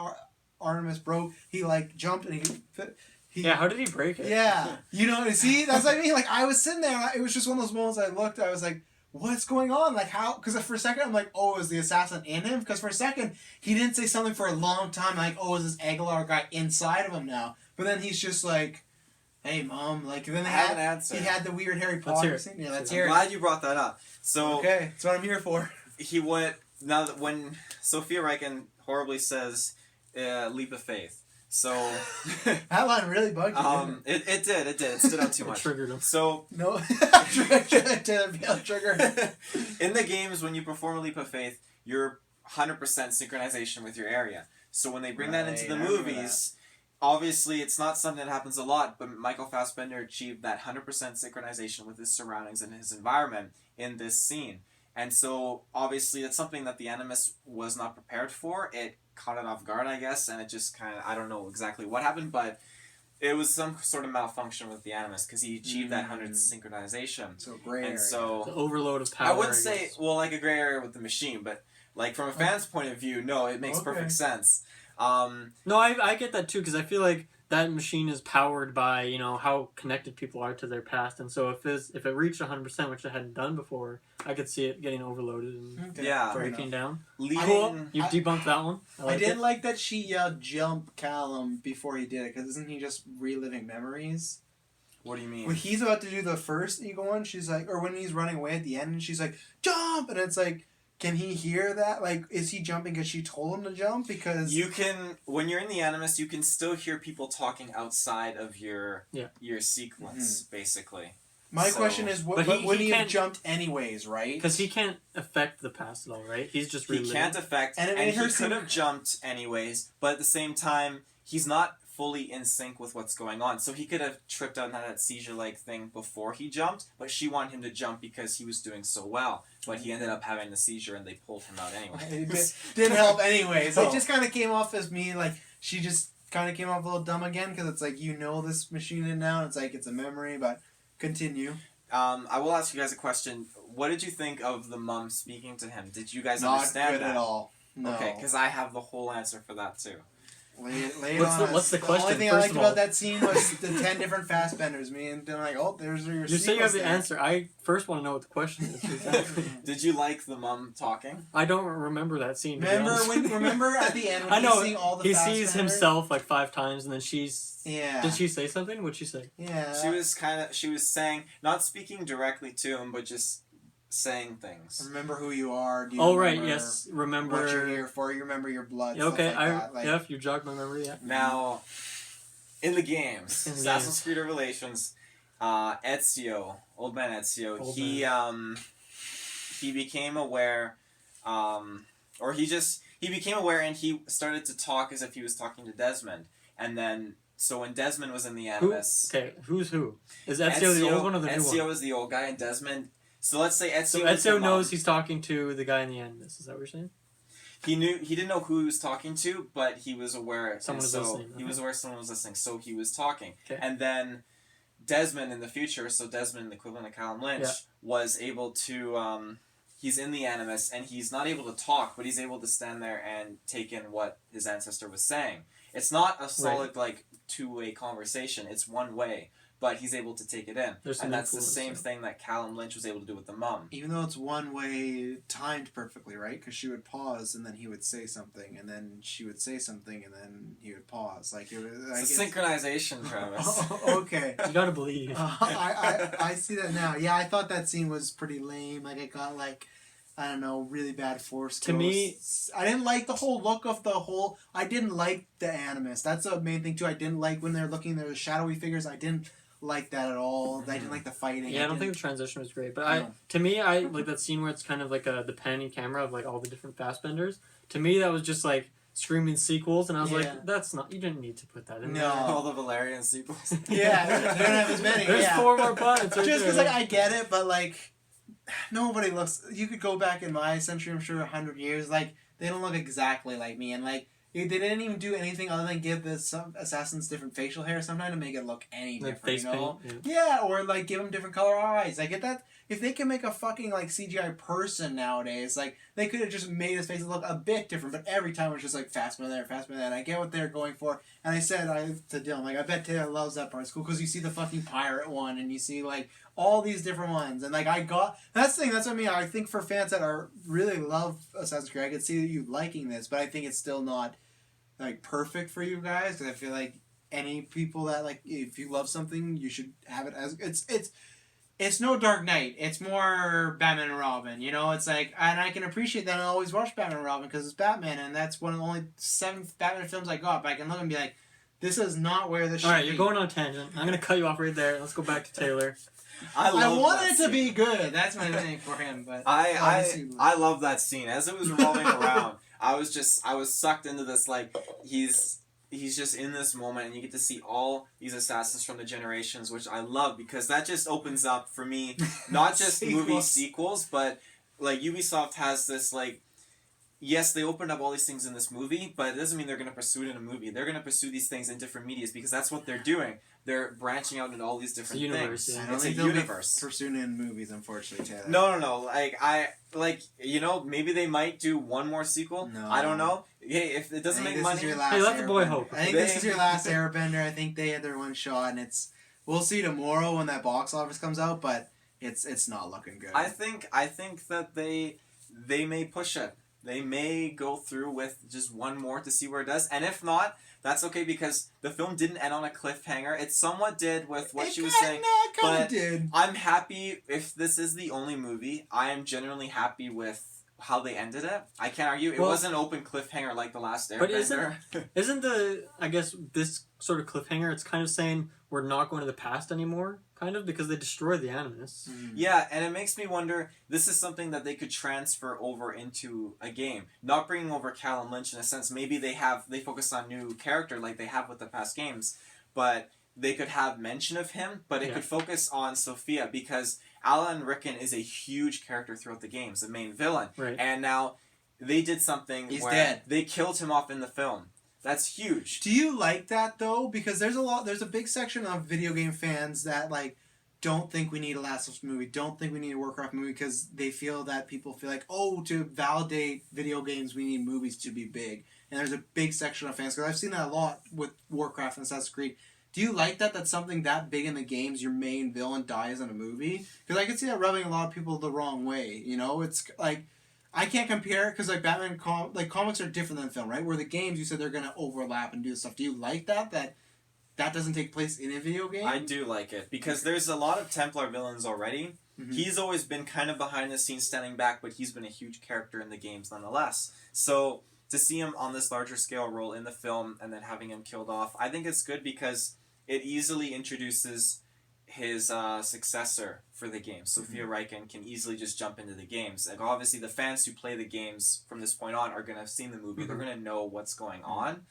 Artemis broke, he like jumped and he Yeah, how did he break it? yeah. You know, see, that's what I mean. Like I was sitting there, and it was just one of those moments. I looked, I was like, what's going on? Like how? Because for a second I'm like, oh, is the assassin in him? Because for a second he didn't say something for a long time. Like, oh, is this Aguilar guy inside of him now? But then he's just like, hey, mom. Like then I have an answer. he had the weird Harry Let's Potter hear it. scene. Yeah, let's I'm hear it. glad you brought that up. So Okay, that's what I'm here for. he went now that when Sophia Reichen horribly says leap of faith. So That line really bugged you. Didn't it did. It stood out too It much. triggered him. So it? No, trigger. in the games, when you perform a leap of faith, you're 100% synchronization with your area. So when they bring that into the Right, I remember movies, obviously it's not something that happens a lot, but Michael Fassbender achieved that 100% synchronization with his surroundings and his environment in this scene. And so obviously it's something that the Animus was not prepared for. It caught it off guard, I guess, and it just kind of, I don't know exactly what happened, but it was some sort of malfunction with the Animus because he achieved that 100 synchronization. So gray And area. so The overload of power. I wouldn't say, guess. well, like a gray area with the machine, but like from a fan's point of view, no, it makes Okay. perfect sense. No, I get that too because I feel like that machine is powered by how connected people are to their past, and so if it reached 100%, which it hadn't done before, I could see it getting overloaded and Okay, Yeah. fair breaking enough. down. Leading, Cool. You've I- debunked that one. I like didn't it. like that she yelled "jump Callum" before he did it, because isn't he just reliving memories? what do you mean? When he's about to do the first eagle one, she's like, or when he's running away at the end, and she's like, "Jump!" and it's like, can he hear that? Like, is he jumping because she told him to jump? Because You can, when you're in the Animus, you can still hear people talking outside of your sequence, basically. my so- question is, But but he would he have can't- jumped anyways, right? Because he can't affect the past at all, right? He's just He reliving. can't affect, And and, it made her he seem- could have jumped anyways, but at the same time, he's not fully in sync with what's going on. So he could have tripped out and had that seizure-like thing before he jumped, but she wanted him to jump because he was doing so well. But he ended up having the seizure, and they pulled him out anyway. It didn't help anyways. No. It just kind of came off as me, like, she just kind of came off a little dumb again, because it's like, this machine in now, and it's like, it's a memory, but continue. I will ask you guys a question. What did you think of the mum speaking to him? Did you guys Not understand good that? at all. No. Okay, because I have the whole answer for that too. Lay it What's on the- us. what's the only question, thing I first liked of about all? that scene was the 10 different Fassbenders. Me and then like, oh, there's your. You say you have the sequence answer. I first want to know what the question is. Exactly. Did you like the mum talking? I don't remember that scene. to be Remember honest. Remember at the end when I know he's seeing all the he Fassbenders? sees himself like 5 times, and then she's. Yeah. Did she say something? What'd she say? Yeah. She was saying, not speaking directly to him, but just saying things. Remember who you are. Do you Oh right, remember yes. Remember. What you're here for. You remember your blood. Yeah, okay, stuff like that. Like, yeah. If you jogged my memory, yeah. Now, in the games, In the Assassin's games. Creed Revelations, Ezio, old man Ezio, Old he became aware, or he became aware, and he started to talk as if he was talking to Desmond, and then. So when Desmond was in the Animus, Okay, who's who? Is Ezio the old one or the new one? Ezio is the old guy, and Desmond. So let's say Ezio. So is the Ezio mom. knows he's talking to the guy in the end. Is that what you're saying? He didn't know who he was talking to, but he was aware. Someone was listening, He okay. was aware someone was listening, so he was talking. Okay. And then Desmond in the future, so Desmond, the equivalent of Callum Lynch, Yeah. was able to. He's in the Animus, and he's not able to talk, but he's able to stand there and take in what his ancestor was saying. It's not a solid like two-way conversation. It's one way, but he's able to take it in, There's some and that's the influence, same yeah. thing that Callum Lynch was able to do with the mum. even though it's one way, timed perfectly, right? Because she would pause and then he would say something, and then she would say something, and then he would pause. Like it was like It's a synchronization, Travis. Oh, okay. You gotta believe. I see that now. Yeah, I thought that scene was pretty lame. Like it got like I don't know, really bad force To me- ghosts. I didn't like the whole look of the whole. I didn't like the animus. That's the main thing too. I didn't like when they're looking. There was shadowy figures. I didn't like that at all. I didn't like the fighting. Yeah, I don't think the transition was great, but No. to me, I like that scene where it's kind of like the panning camera of like all the different Fassbenders. To me, that was just like screaming sequels, and I was Yeah. like, that's not. You didn't need to put that in No. there. All the Valerian sequels. Yeah, they don't have as many. There's yeah. 4 more planets. Right Just because there. like I get it, but like nobody looks. You could go back in my century, I'm sure, 100 years. Like they don't look exactly like me, and like they didn't even do anything other than give the assassins different facial hair sometimes to make it look any Like different. face You know? paint. Yeah, or like give them different color eyes. I get that. If they can make a fucking like CGI person nowadays, like they could have just made his face look a bit different. But every time it's just like Fassbender there, Fassbender there. And I get what they're going for. And I said to Dylan, like I bet Taylor loves that part. It's cool because you see the fucking pirate one and you see like all these different ones. And like that's the thing. That's what I mean. I think for fans that are really love Assassin's Creed, I could see you liking this, but I think it's still not like perfect for you guys because I feel like any people that like if you love something, you should have it as it's no Dark Knight. It's more Batman and Robin. You know, it's like, and I can appreciate that. I always watch Batman and Robin because it's Batman, and that's one of the only 7 Batman films I got. But I can look and be like, this is not where this should All right, be. you're going on a tangent. I'm gonna cut you off right there. Let's go back to Taylor. I love wanted that it to scene. be good. That's my thing for him. But I love that scene. As it was rolling around, I was sucked into this. Like he's just in this moment, and you get to see all these assassins from the generations, which I love because that just opens up for me not just movie sequels, but like Ubisoft has this like. Yes, they opened up all these things in this movie, but it doesn't mean they're going to pursue it in a movie. They're going to pursue these things in different medias because that's what they're doing. They're branching out into all these different universe, things. yeah. I don't It's a think they'll be universe. pursuing in movies, unfortunately, Taylor. No. Maybe they might do one more sequel. No. I don't know. Hey, if it doesn't I think make this money, is your last Hey, let the boy Airbender. hope. I think this is your last Airbender. I think they had their one shot, and we'll see tomorrow when that box office comes out, but it's not looking good. I think that they may push it. They may go through with just one more to see where it does, and if not, that's okay because the film didn't end on a cliffhanger. It somewhat did with what she was saying. It kind but of did. I'm happy if this is the only movie. I am genuinely happy with how they ended it. I can't argue. It Well, wasn't an open cliffhanger like the last Airbender. But isn't I guess this sort of cliffhanger? It's kind of saying we're not going to the past anymore, kind of because they destroyed the Animus. Yeah, and it makes me wonder, this is something that they could transfer over into a game. Not bringing over Callum Lynch in a sense. Maybe they focus on new character like they have with the past games, but they could have mention of him, but it could focus on Sophia because Alan Rickman is a huge character throughout the games, the main villain. Right. And now they did something He's where dead. they killed him off in the film. That's huge. Do you like that though? Because there's a big section of video game fans that like don't think we need a Last of Us movie, don't think we need a Warcraft movie because they feel that people feel like, oh, to validate video games we need movies to be big. And there's a big section of fans because I've seen that a lot with Warcraft and Assassin's Creed. Do you like that? That's something that big in the games, your main villain dies in a movie? Because I can see that rubbing a lot of people the wrong way. You know, it's like I can't compare it because like Batman comics are different than film, right? Where the games you said they're gonna overlap and do stuff. Do you like that doesn't take place in a video game? I do like it because there's a lot of Templar villains already. Mm-hmm. He's always been kind of behind the scenes, standing back, but he's been a huge character in the games nonetheless. So to see him on this larger scale role in the film and then having him killed off, I think it's good because it easily introduces his successor for the game. Sophia Reichen can easily just jump into the games. Like obviously the fans who play the games from this point on are going to have seen the movie. They're going to know what's going on.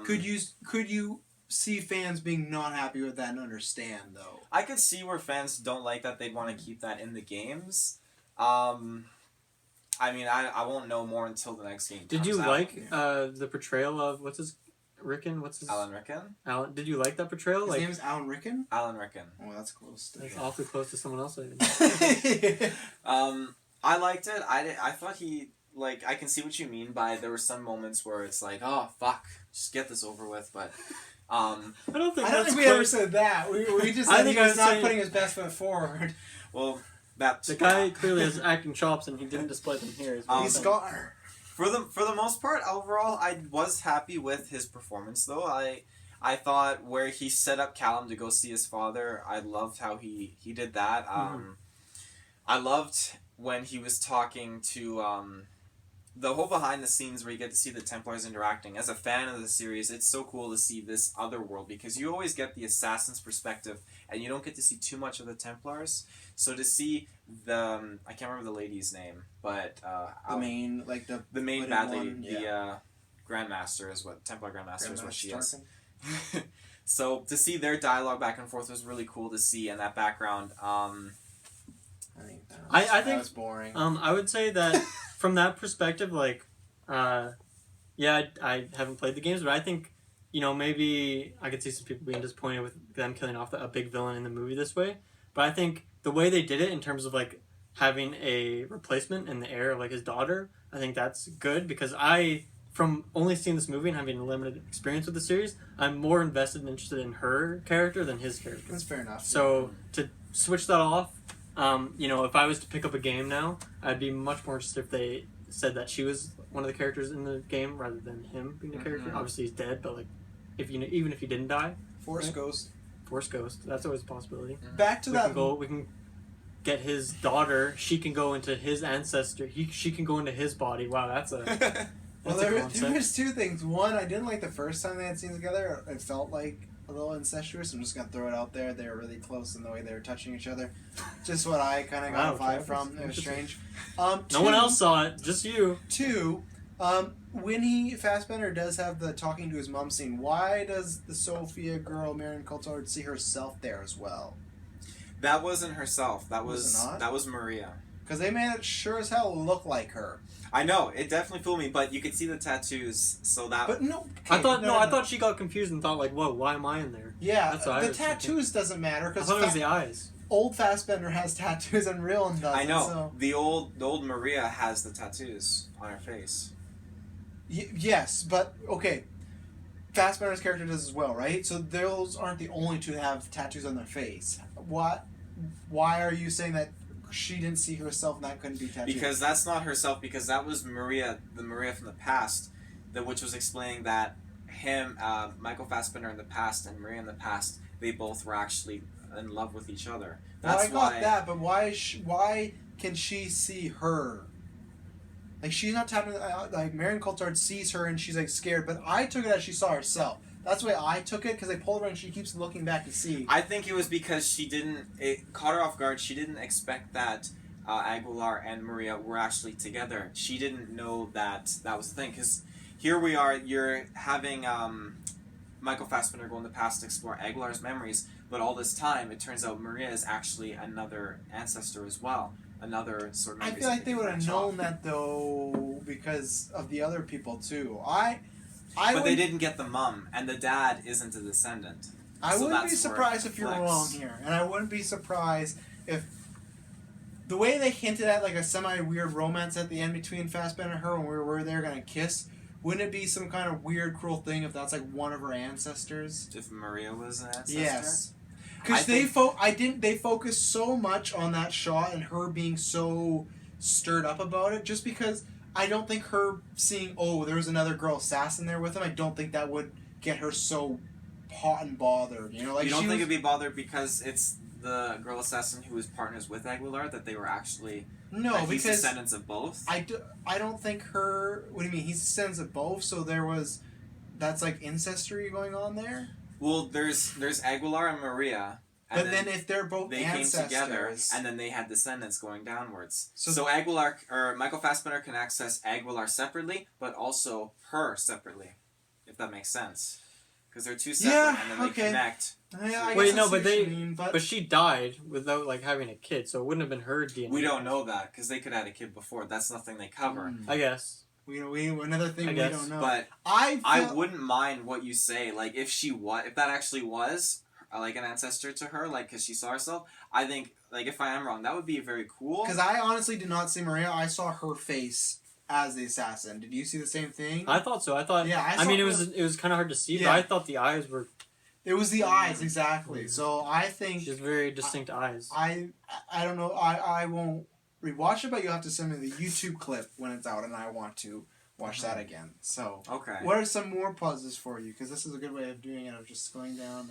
Could you see fans being not happy with that and understand though? I could see where fans don't like that. They'd want to keep that in the games. I mean, I won't know more until the next game. Did comes you out. like the portrayal of Rickon? Alan Rickman? Alan? Did you like that portrayal? His name is Alan Rickman? Alan Rickman. Oh, that's close. That's awfully close to someone else. I I liked it. I thought he, like, I can see what you mean by there were some moments where it's like, oh, fuck, just get this over with, but... I don't think we ever said that. We just I said think he I was was not saying- putting his best foot forward. Well, that's... the guy clearly has acting chops and he didn't display them here. is what I'm He's saying. Scar. For the most part, overall, I was happy with his performance, though. I thought where he set up Callum to go see his father, I loved how he did that. I loved when he was talking to the whole behind the scenes where you get to see the Templars interacting. As a fan of the series, it's so cool to see this other world because you always get the assassin's perspective and you don't get to see too much of the Templars. So to see the I can't remember the lady's name, but the main the main hooded bad lady, one, yeah. the Grandmaster is what Templar Grandmaster is what she is. Tarkin. So to see their dialogue back and forth was really cool to see, and that background. I think that was boring. I would say that from that perspective, like, yeah, I haven't played the games, but I think, maybe I could see some people being disappointed with them killing off a big villain in the movie this way. But I think the way they did it in terms of like having a replacement in the heir of like his daughter, I think that's good because from only seeing this movie and having a limited experience with the series, I'm more invested and interested in her character than his character. That's fair enough. So to switch that off, if I was to pick up a game now, I'd be much more interested if they said that she was one of the characters in the game rather than him being the character. Obviously, he's dead, but like, even if he didn't die, Force Ghost. Force Ghost. That's always a possibility. Back to that. We can get his daughter. She can go into his ancestor. She can go into his body. Wow, that's a. Well, there's two things. One, I didn't like the first time they had seen together. It felt like a little incestuous. I'm just gonna throw it out there. They were really close in the way they were touching each other. Just what I kind of got a vibe from. It was strange. No one else saw it. Just you. Two, when Fassbender does have the talking to his mom scene, why does the Sophia girl, Marion Cotillard, see herself there as well? That wasn't herself. That Was it not? That was Maria. Because they made it sure as hell look like her. I know, it definitely fooled me, but you could see the tattoos, so that. But no, I thought she got confused and thought like, "Whoa, why am I in there?" Yeah, That's what the tattoos doesn't matter I because thought it was the eyes. old Fassbender has tattoos and real one doesn't. I know. So. The old Maria has the tattoos on her face. Yes, but okay. Fassbender's character does as well, right? So those aren't the only two that have tattoos on their face. Why are you saying that she didn't see herself and that couldn't be tattooed? Because that's not herself, because that was Maria, the Maria from the past, which was explaining that Michael Fassbender in the past and Maria in the past, they both were actually in love with each other. That's well, I got that, but why can she see her? Like, she's not tapping, like, Marion Cotillard sees her and she's, like, scared, but I took it as she saw herself. That's the way I took it, because they pulled her and she keeps looking back to see. I think it was because it caught her off guard. She didn't expect that Aguilar and Maria were actually together. She didn't know that was the thing, because here we are, you're having Michael Fassbender go in the past to explore Aguilar's memories, but all this time, it turns out Maria is actually another ancestor as well. Another sort of. I feel like they would have known that though because of the other people too. But they didn't get the mum, and the dad isn't a descendant. I wouldn't be surprised if you're wrong here, and I wouldn't be surprised if the way they hinted at like a semi-weird romance at the end between Fassbender and her when we were there gonna kiss. Wouldn't it be some kind of weird, cruel thing if that's like one of her ancestors? If Maria was an ancestor? Yes. Because they focused so much on that shot and her being so stirred up about it, just because I don't think her seeing, there's another girl assassin there with him, I don't think that would get her so hot and bothered. You know, like you don't think it'd be bothered because it's the girl assassin who was partners with Aguilar, that they were actually because he's descendants of both? I don't think her. What do you mean? He's descendants of both, so that's like ancestry going on there. Well, there's Aguilar and Maria. And but then if they're both they ancestors, came together, and then they had descendants going downwards. So Aguilar or Michael Fassbender can access Aguilar separately, but also her separately, if that makes sense. Because they're two separate, and then they connect. Yeah, but she died without like having a kid, so it wouldn't have been her DNA. We don't know that because they could have had a kid before. That's nothing they cover. I guess. We another thing we don't know. But I wouldn't mind what you say. Like if that actually was like an ancestor to her, like because she saw herself. I think like if I am wrong, that would be very cool. Because I honestly did not see Maria. I saw her face as the assassin. Did you see the same thing? I thought so. I mean, it was kind of hard to see, but I thought the eyes were. It was the eyes exactly. So I think she has very distinct eyes. I don't know. I won't rewatch it, but you'll have to send me the YouTube clip when it's out, and I want to watch that again. So okay. What are some more pauses for you? Because this is a good way of doing it. Of just going down.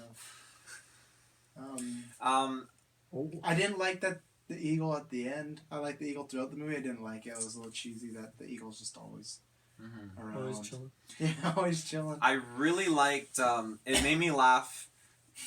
I didn't like that the eagle at the end. I like the eagle throughout the movie. I didn't like it. It was a little cheesy that the eagle's just always around. Always chilling. Yeah, always chilling. I really liked. It made me laugh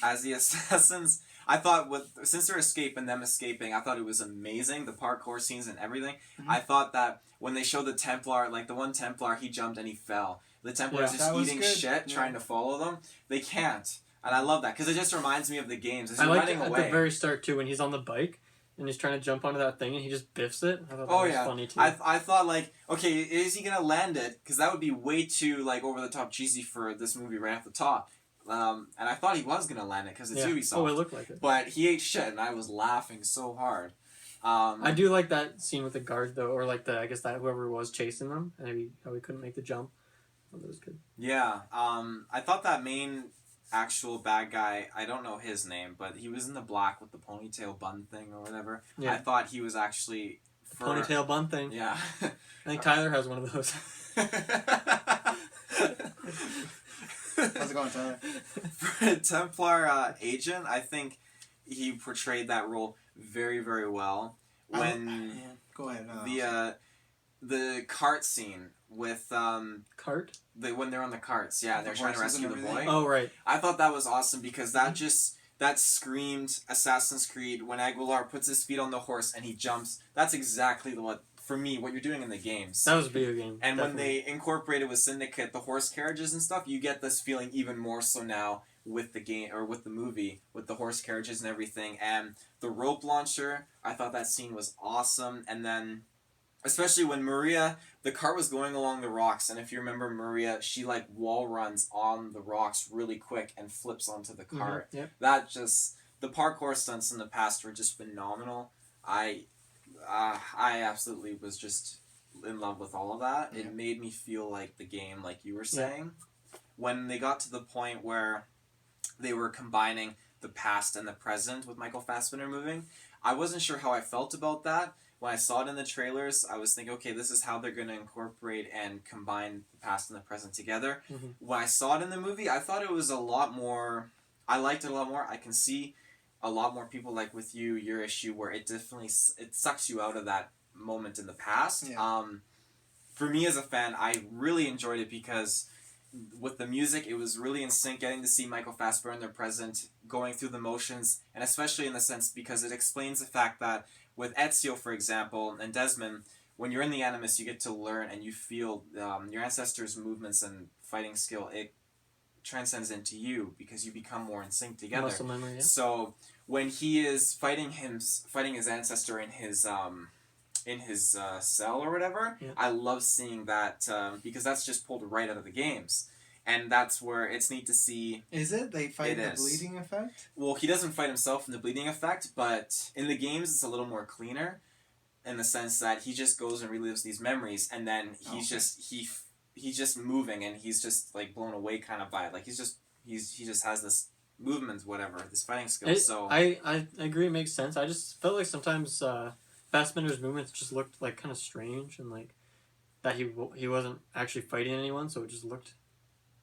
as the assassins. I thought since they're escaping, them escaping, I thought it was amazing. The parkour scenes and everything. Mm-hmm. I thought that when they showed the Templar, like the one Templar, he jumped and he fell. The Templar is just eating shit, trying to follow them. They can't, and I love that because it just reminds me of the games. As I you're liked running it at away. the very start too when he's on the bike and he's trying to jump onto that thing and he just biffs it. I thought that was funny too. I thought like, okay, is he gonna land it? Because that would be way too like over the top cheesy for this movie right off the top. And I thought he was gonna land it because it's Ubisoft. Oh, it looked like it. But he ate shit, and I was laughing so hard. I do like that scene with the guard though, or like I guess that whoever was chasing them, and how he couldn't make the jump. Oh, that was good. Yeah. I thought that main actual bad guy, I don't know his name, but he was in the black with the ponytail bun thing or whatever. Yeah. I thought he was actually Ponytail bun thing. Yeah. I think Tyler has one of those. How's it going, Tyler? For a Templar agent, I think he portrayed that role very, very well. When go ahead. the cart scene with Cart? when they're on the carts, yeah, they're The trying to horses rescue and the boy. Oh right. I thought that was awesome because that screamed Assassin's Creed when Aguilar puts his feet on the horse and he jumps. That's exactly what you're doing in the games. That was a video game. And definitely. when they incorporated with Syndicate the horse carriages and stuff, you get this feeling even more so now with the game or with the movie with the horse carriages and everything. And the rope launcher, I thought that scene was awesome. And then especially when Maria, the cart was going along the rocks, and if you remember Maria, she like wall runs on the rocks really quick and flips onto the cart. Yep. That just, the parkour stunts in the past were just phenomenal. I absolutely was just in love with all of that. Yeah. It made me feel like the game, like you were saying. When they got to the point where they were combining the past and the present with Michael Fassbender moving, I wasn't sure how I felt about that. When I saw it in the trailers, I was thinking, okay, this is how they're going to incorporate and combine the past and the present together. Mm-hmm. When I saw it in the movie, I thought it was a lot more... I liked it a lot more. I can see a lot more people like with you, your issue, where it definitely it sucks you out of that moment in the past. Yeah. For me as a fan, I really enjoyed it because with the music, it was really in sync, getting to see Michael Fassbender present, going through the motions, and especially in the sense because it explains the fact that with Ezio, for example, and Desmond, when you're in the Animus, you get to learn and you feel your ancestors' movements and fighting skill. It transcends into you because you become more in sync together. Muscle memory, yeah. So when he is fighting his ancestor in his cell or whatever, yeah. I love seeing that because that's just pulled right out of the games. And that's where it's neat to see... Is it? They fight the bleeding effect? Well, he doesn't fight himself in the bleeding effect, but in the games it's a little more cleaner in the sense that he just goes and relives these memories, and then he's just moving, and he's just like blown away kind of by it. Like he just has this movement, whatever, this fighting skill. So I agree, it makes sense. I just felt like sometimes Fassbender's movements just looked like kind of strange, and like that he wasn't actually fighting anyone, so it just looked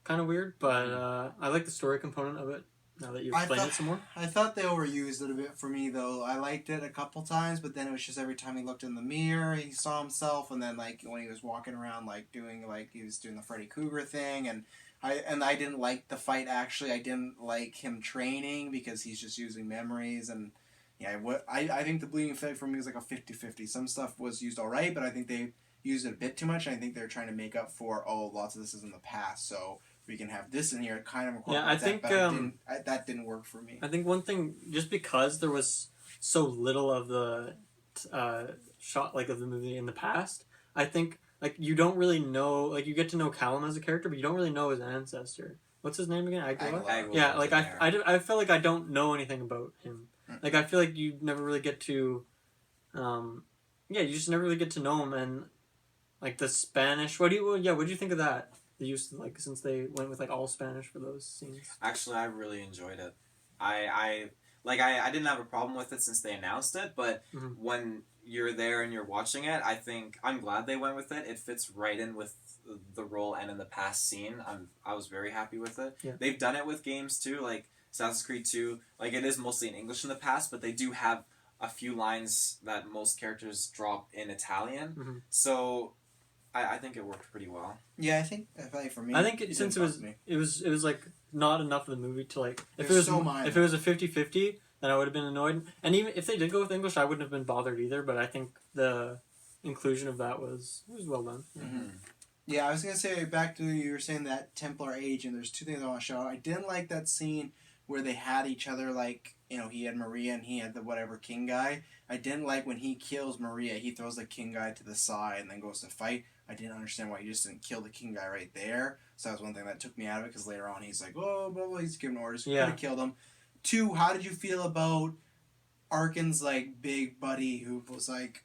kind of weird, but I like the story component of it now that you explained it some more. I thought they overused it a bit for me, though. I liked it a couple times, but then it was just every time he looked in the mirror, he saw himself, and then like when he was walking around, like he was doing the Freddy Krueger thing, and I didn't like the fight. Actually, I didn't like him training because he's just using memories, and yeah, I think the bleeding effect for me was like a 50-50. Some stuff was used all right, but I think they used it a bit too much, and I think they're trying to make up for lots of this is in the past, so we can have this in here, kind of. Yeah, I think that didn't work for me. I think one thing, just because there was so little of the shot of the movie in the past, I think like you don't really know, like you get to know Callum as a character, but you don't really know his ancestor. What's his name again? Aguilar? Yeah, like I feel like I don't know anything about him. Like I feel like you never really get to, you just never really get to know him, and like the Spanish. What do you think of that? They used to, since they went with all Spanish for those scenes. Actually, I really enjoyed it. I didn't have a problem with it since they announced it, but when you're there and you're watching it, I think I'm glad they went with it. It fits right in with the role and in the past scene. I was very happy with it. Yeah. They've done it with games too, like Assassin's Creed 2. Like it is mostly in English in the past, but they do have a few lines that most characters drop in Italian. Mhm. So I think it worked pretty well. Yeah, I think for me, I think since didn't bug me. it was like not enough of the movie to like if It it was was so minor. if it was a 50-50, then I would have been annoyed. And even if they did go with English, I wouldn't have been bothered either. But I think the inclusion of that was well done. Mm-hmm. Yeah, I was gonna say back to you were saying that Templar age, and there's two things I want to shout out. I didn't like that scene where they had each other, like, you know, he had Maria and he had the whatever king guy. I didn't like when he kills Maria, he throws the king guy to the side and then goes to fight. I didn't understand why he just didn't kill the king guy right there. So that was one thing that took me out of it, because later on he's like, oh, blah, blah, he's giving orders. Yeah. Could have killed him. Two, how did you feel about Arkin's, like, big buddy who was, like,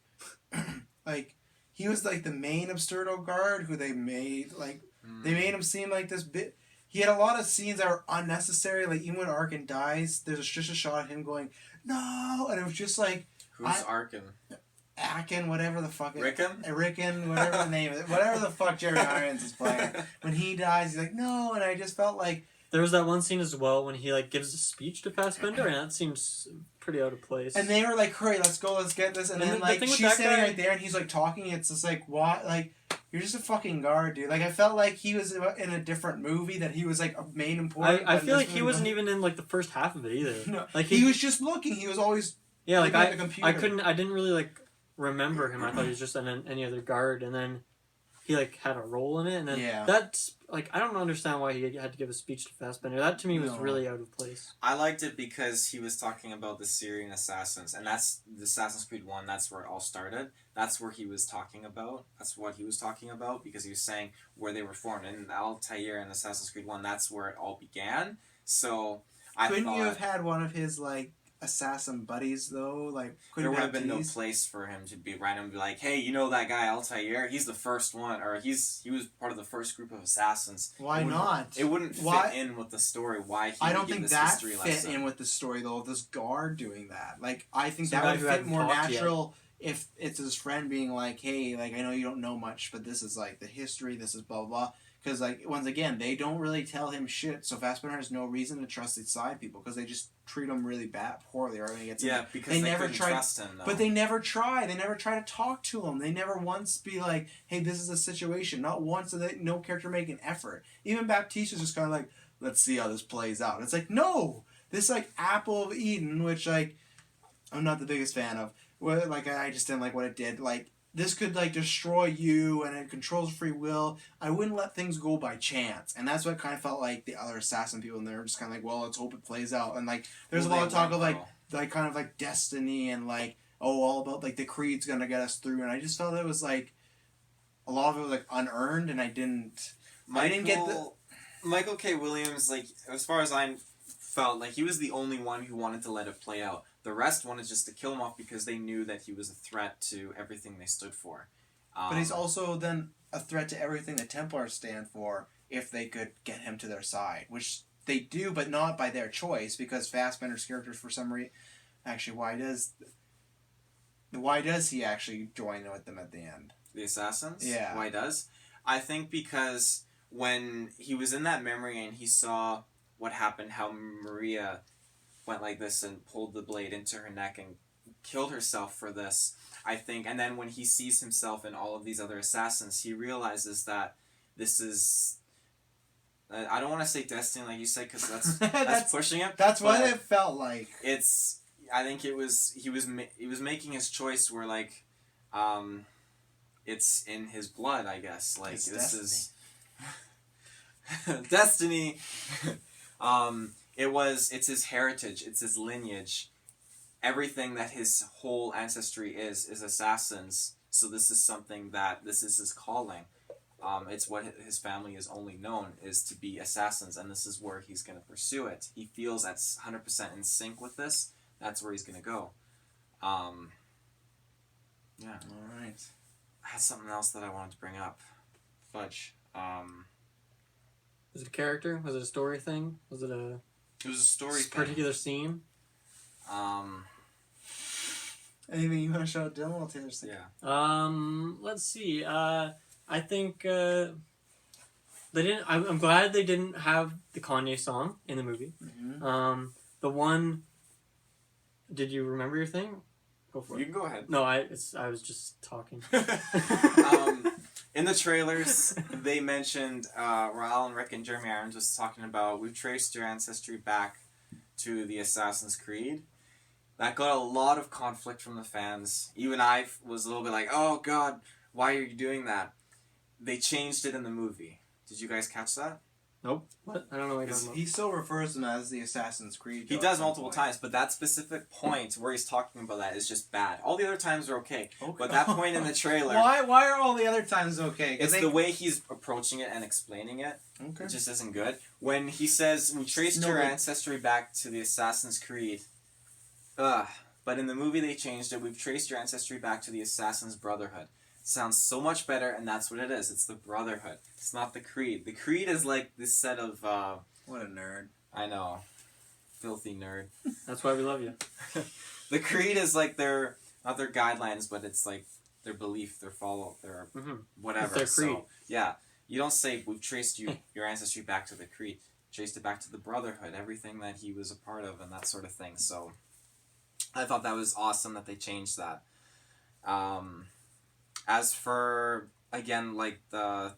like, he was, like, the main Abstergo guard who they made, like, they made him seem like this bit. He had a lot of scenes that were unnecessary. Like, even when Arkin dies, there's just a shot of him going, no! And it was just like... Who's Arkin? Akin, whatever the fuck... Rickon, whatever the name is. Whatever the fuck Jerry Irons is playing. When he dies, he's like, no! And I just felt like... There was that one scene as well when he like gives a speech to Fassbender, and that seems pretty out of place. And they were like, hurry, let's go, let's get this. And then, the like, thing with she's that standing guy- right there, and he's, like, talking. It's just like, what? Like, you're just a fucking guard, dude. Like, I felt like he was in a different movie, that he was, like, a main important. I feel like he wasn't even in like the first half of it either. No, Like he was just looking. He was always... yeah, like looking at the computer. I didn't really like remember him. I thought he was just any other guard, and then he like had a role in it, and then Yeah. that's like I don't understand why he had to give a speech to Fassbender. That to me was No. really out of place. I liked it because he was talking about the Syrian assassins, and that's the Assassin's Creed 1, that's where it all started. That's where he was talking about. That's what he was talking about, because he was saying where they were formed. And Altair and Assassin's Creed 1, that's where it all began. So, Couldn't you have had one of his, like, assassin buddies, though? Like, there couldn't would have been no these? place for him to be random and be like, hey, you know that guy Altair? He's the first one, or he was part of the first group of assassins. Why It wouldn't- not? It wouldn't fit Why- in with the story. Why he I would don't give think this that history fit lesson. in with the story, though, of this guard doing that. Like, I think Some that guy would who fit hadn't more talked yet. natural if it's his friend being like, hey, like, I know you don't know much, but this is, like, the history, this is blah, blah, blah. Because, like, once again, they don't really tell him shit, so Fassbender has no reason to trust these side people, because they just treat him really poorly right when he gets in. Yeah, because They they never couldn't tried- trust him, though. But they never try. They never try to talk to him. They never once be like, hey, this is a situation. Not once did they, no character make an effort. Even Baptista's just kind of like, let's see how this plays out. It's like, no! This, like, apple of Eden, which, like, I'm not the biggest fan of. Well, like, I just didn't like what it did. Like, this could, like, destroy you, and it controls free will. I wouldn't let things go by chance. And that's what kind of felt like the other assassin people, and they're just kind of like, well, let's hope it plays out. And, like, there's Well, a lot of talk they of, won't, like, though. kind of, like, destiny and, like, oh, all about, like, the creed's gonna get us through. And I just felt it was, like, a lot of it was, like, unearned, and I didn't get the... Michael K. Williams, like, as far as I felt, like, he was the only one who wanted to let it play out. The rest wanted just to kill him off because they knew that he was a threat to everything they stood for. But he's also then a threat to everything the Templars stand for if they could get him to their side, which they do, but not by their choice, because Fassbender's character, for some reason... Actually, why does he actually join with them at the end? The assassins? Yeah. Why does? I think because when he was in that memory and he saw what happened, how Maria went like this and pulled the blade into her neck and killed herself for this, I think, and then when he sees himself in all of these other assassins, he realizes that this is... I don't want to say destiny, like you said, because that's pushing it. That's what but it felt like. It's... I think he was making his choice where, like, it's in his blood, I guess. Like, It's this destiny. is destiny. It's his heritage, it's his lineage. Everything that his whole ancestry is assassins. So this is something this is his calling. It's what his family is only known, is to be assassins, and this is where he's going to pursue it. He feels that's 100% in sync with this. That's where he's going to go. Yeah. All right. I had something else that I wanted to bring up. Fudge. Was it a character? Was it a story thing? Was it a It was a story thing. particular scene? Anything you want to shout out, Dylan? I'll tell you this thing. Yeah. Let's see. I think they didn't. I'm glad they didn't have the Kanye song in the movie. Mm-hmm. The one. Did you remember your thing? Go for You it. can go ahead. No, I was just talking. In the trailers, they mentioned where Alan Rick and Jeremy Irons was talking about, we've traced your ancestry back to the Assassin's Creed. That got a lot of conflict from the fans. Even I was a little bit like, oh god, why are you doing that? They changed it in the movie. Did you guys catch that? Nope. What? I don't know what you're talking about. He still refers them as the Assassin's Creed. He does multiple times, but that specific point where he's talking about that is just bad. All the other times are okay. But that point in the trailer... Why are all the other times okay? It's the way he's approaching it and explaining it. Okay. It just isn't good. When he says, we traced your ancestry back to the Assassin's Creed. But in the movie they changed it. We've traced your ancestry back to the Assassin's Brotherhood. Sounds so much better, and that's what it is. It's the Brotherhood. It's not the Creed. The Creed is like this set of... What a nerd. I know. Filthy nerd. That's why we love you. The Creed is like their... Not their guidelines, but it's like their belief, their follow, their whatever. It's their creed. So, yeah. You don't say, we've traced your ancestry back to the Creed. Traced it back to the Brotherhood. Everything that he was a part of and that sort of thing. So... I thought that was awesome that they changed that. As for, again, like, the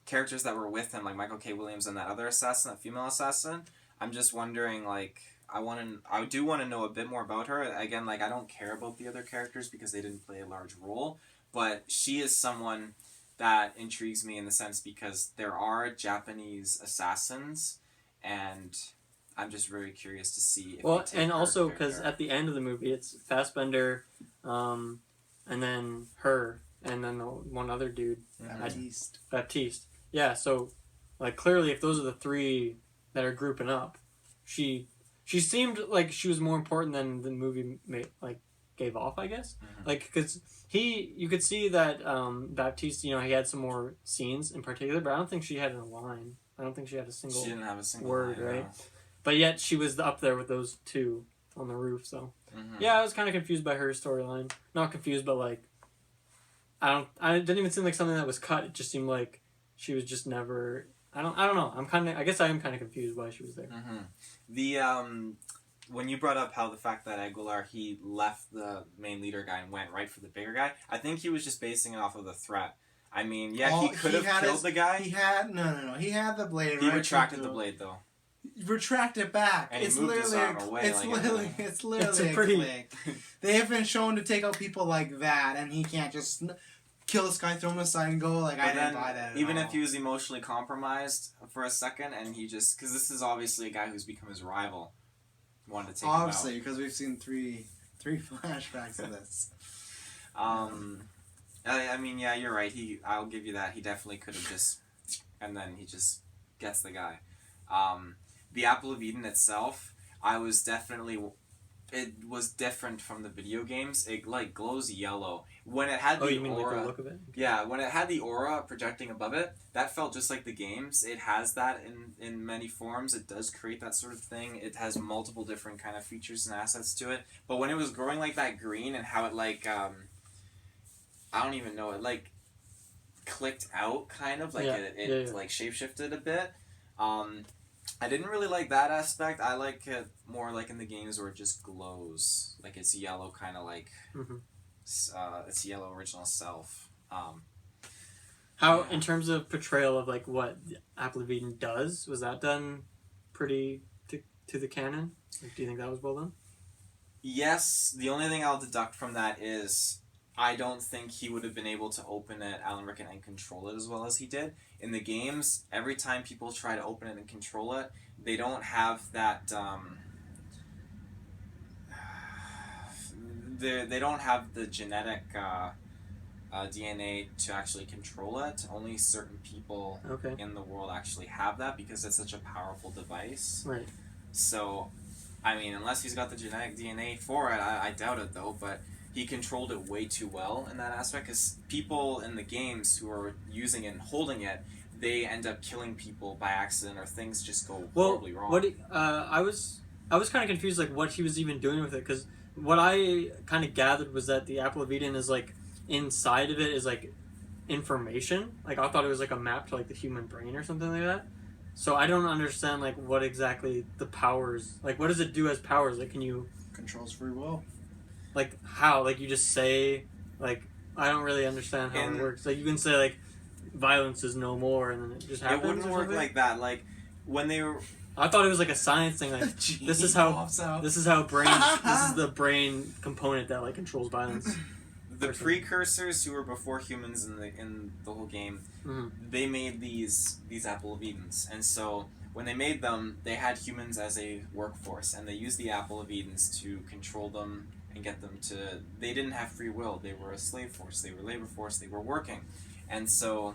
characters that were with him, like Michael K. Williams and that other assassin, that female assassin, I'm just wondering, like, I do want to know a bit more about her. Again, like, I don't care about the other characters because they didn't play a large role, but she is someone that intrigues me in the sense because there are Japanese assassins, and... I'm just very curious to see if well, and also because at the end of the movie, it's Fassbender, and then her, and then the one other dude, Baptiste. Yeah, so like clearly, if those are the three that are grouping up, she seemed like she was more important than the movie gave off. I guess like because you could see that Baptiste, he had some more scenes in particular, but I don't think she had a line. I don't think she had a single. She didn't have a single word, line, right? No. But yet she was up there with those two on the roof. So yeah, I was kind of confused by her storyline. Not confused, but like I didn't even seem like something that was cut. It just seemed like she was just never. I don't know. I guess I am kind of confused why she was there. The when you brought up how the fact that Aguilar he left the main leader guy and went right for the bigger guy, I think he was just basing it off of the threat. I mean, yeah, he could have killed the guy. He had no. He had the blade. He retracted the blade though. Retract it back. And it's he moved his arm literally, away. it's literally a pretty. click. They have been shown to take out people like that, and he can't just kill this guy, throw him aside, and go like, I didn't buy that. Even if he was emotionally compromised for a second, and he just because this is obviously a guy who's become his rival, wanted to take him out. Obviously, because we've seen three flashbacks of this. I mean, yeah, you're right. I'll give you that. He definitely could have just, and then he just gets the guy. The Apple of Eden itself, it was different from the video games. It like glows yellow. When it had the you mean aura, like the look of it? yeah, when it had the aura projecting above it, that felt just like the games. It has that in many forms. It does create that sort of thing. It has multiple different kind of features and assets to it. But when it was growing like that green and how it like, I don't even know, it like clicked out kind of like it like shapeshifted a bit. I didn't really like that aspect. I like it more like in the games where it just glows, like it's yellow, kind of like its yellow original self. How in terms of portrayal of like what Apple of Eden does, was that done pretty to the canon? Like, do you think that was well done? Yes. The only thing I'll deduct from that is I don't think he would have been able to open it, Alan Rickman, and control it as well as he did. In the games, every time people try to open it and control it, they don't have that... they don't have the genetic DNA to actually control it. Only certain people in the world actually have that because it's such a powerful device. Right. So, I mean, unless he's got the genetic DNA for it, I doubt it though, but... He controlled it way too well in that aspect because people in the games who are using it and holding it, they end up killing people by accident or things just go horribly wrong. I was kind of confused like what he was even doing with it because what I kind of gathered was that the Apple of Eden is like inside of it is like information. Like I thought it was like a map to like the human brain or something like that. So I don't understand like what exactly the powers like. What does it do as powers? Like can you controls free will? like how? Like you just say, like I don't really understand how it works. Like you can say like violence is no more, and then it just happens. It wouldn't or work something? like that. Like when they were. I thought it was like a science thing. Like this is how brain. This is the brain component that like controls violence. The precursors who were before humans in the whole game, they made these Apple of Edens, and so when they made them, they had humans as a workforce, and they used the Apple of Edens to control them and get them to. They didn't have free will. They were a slave force. They were labor force. They were working, and so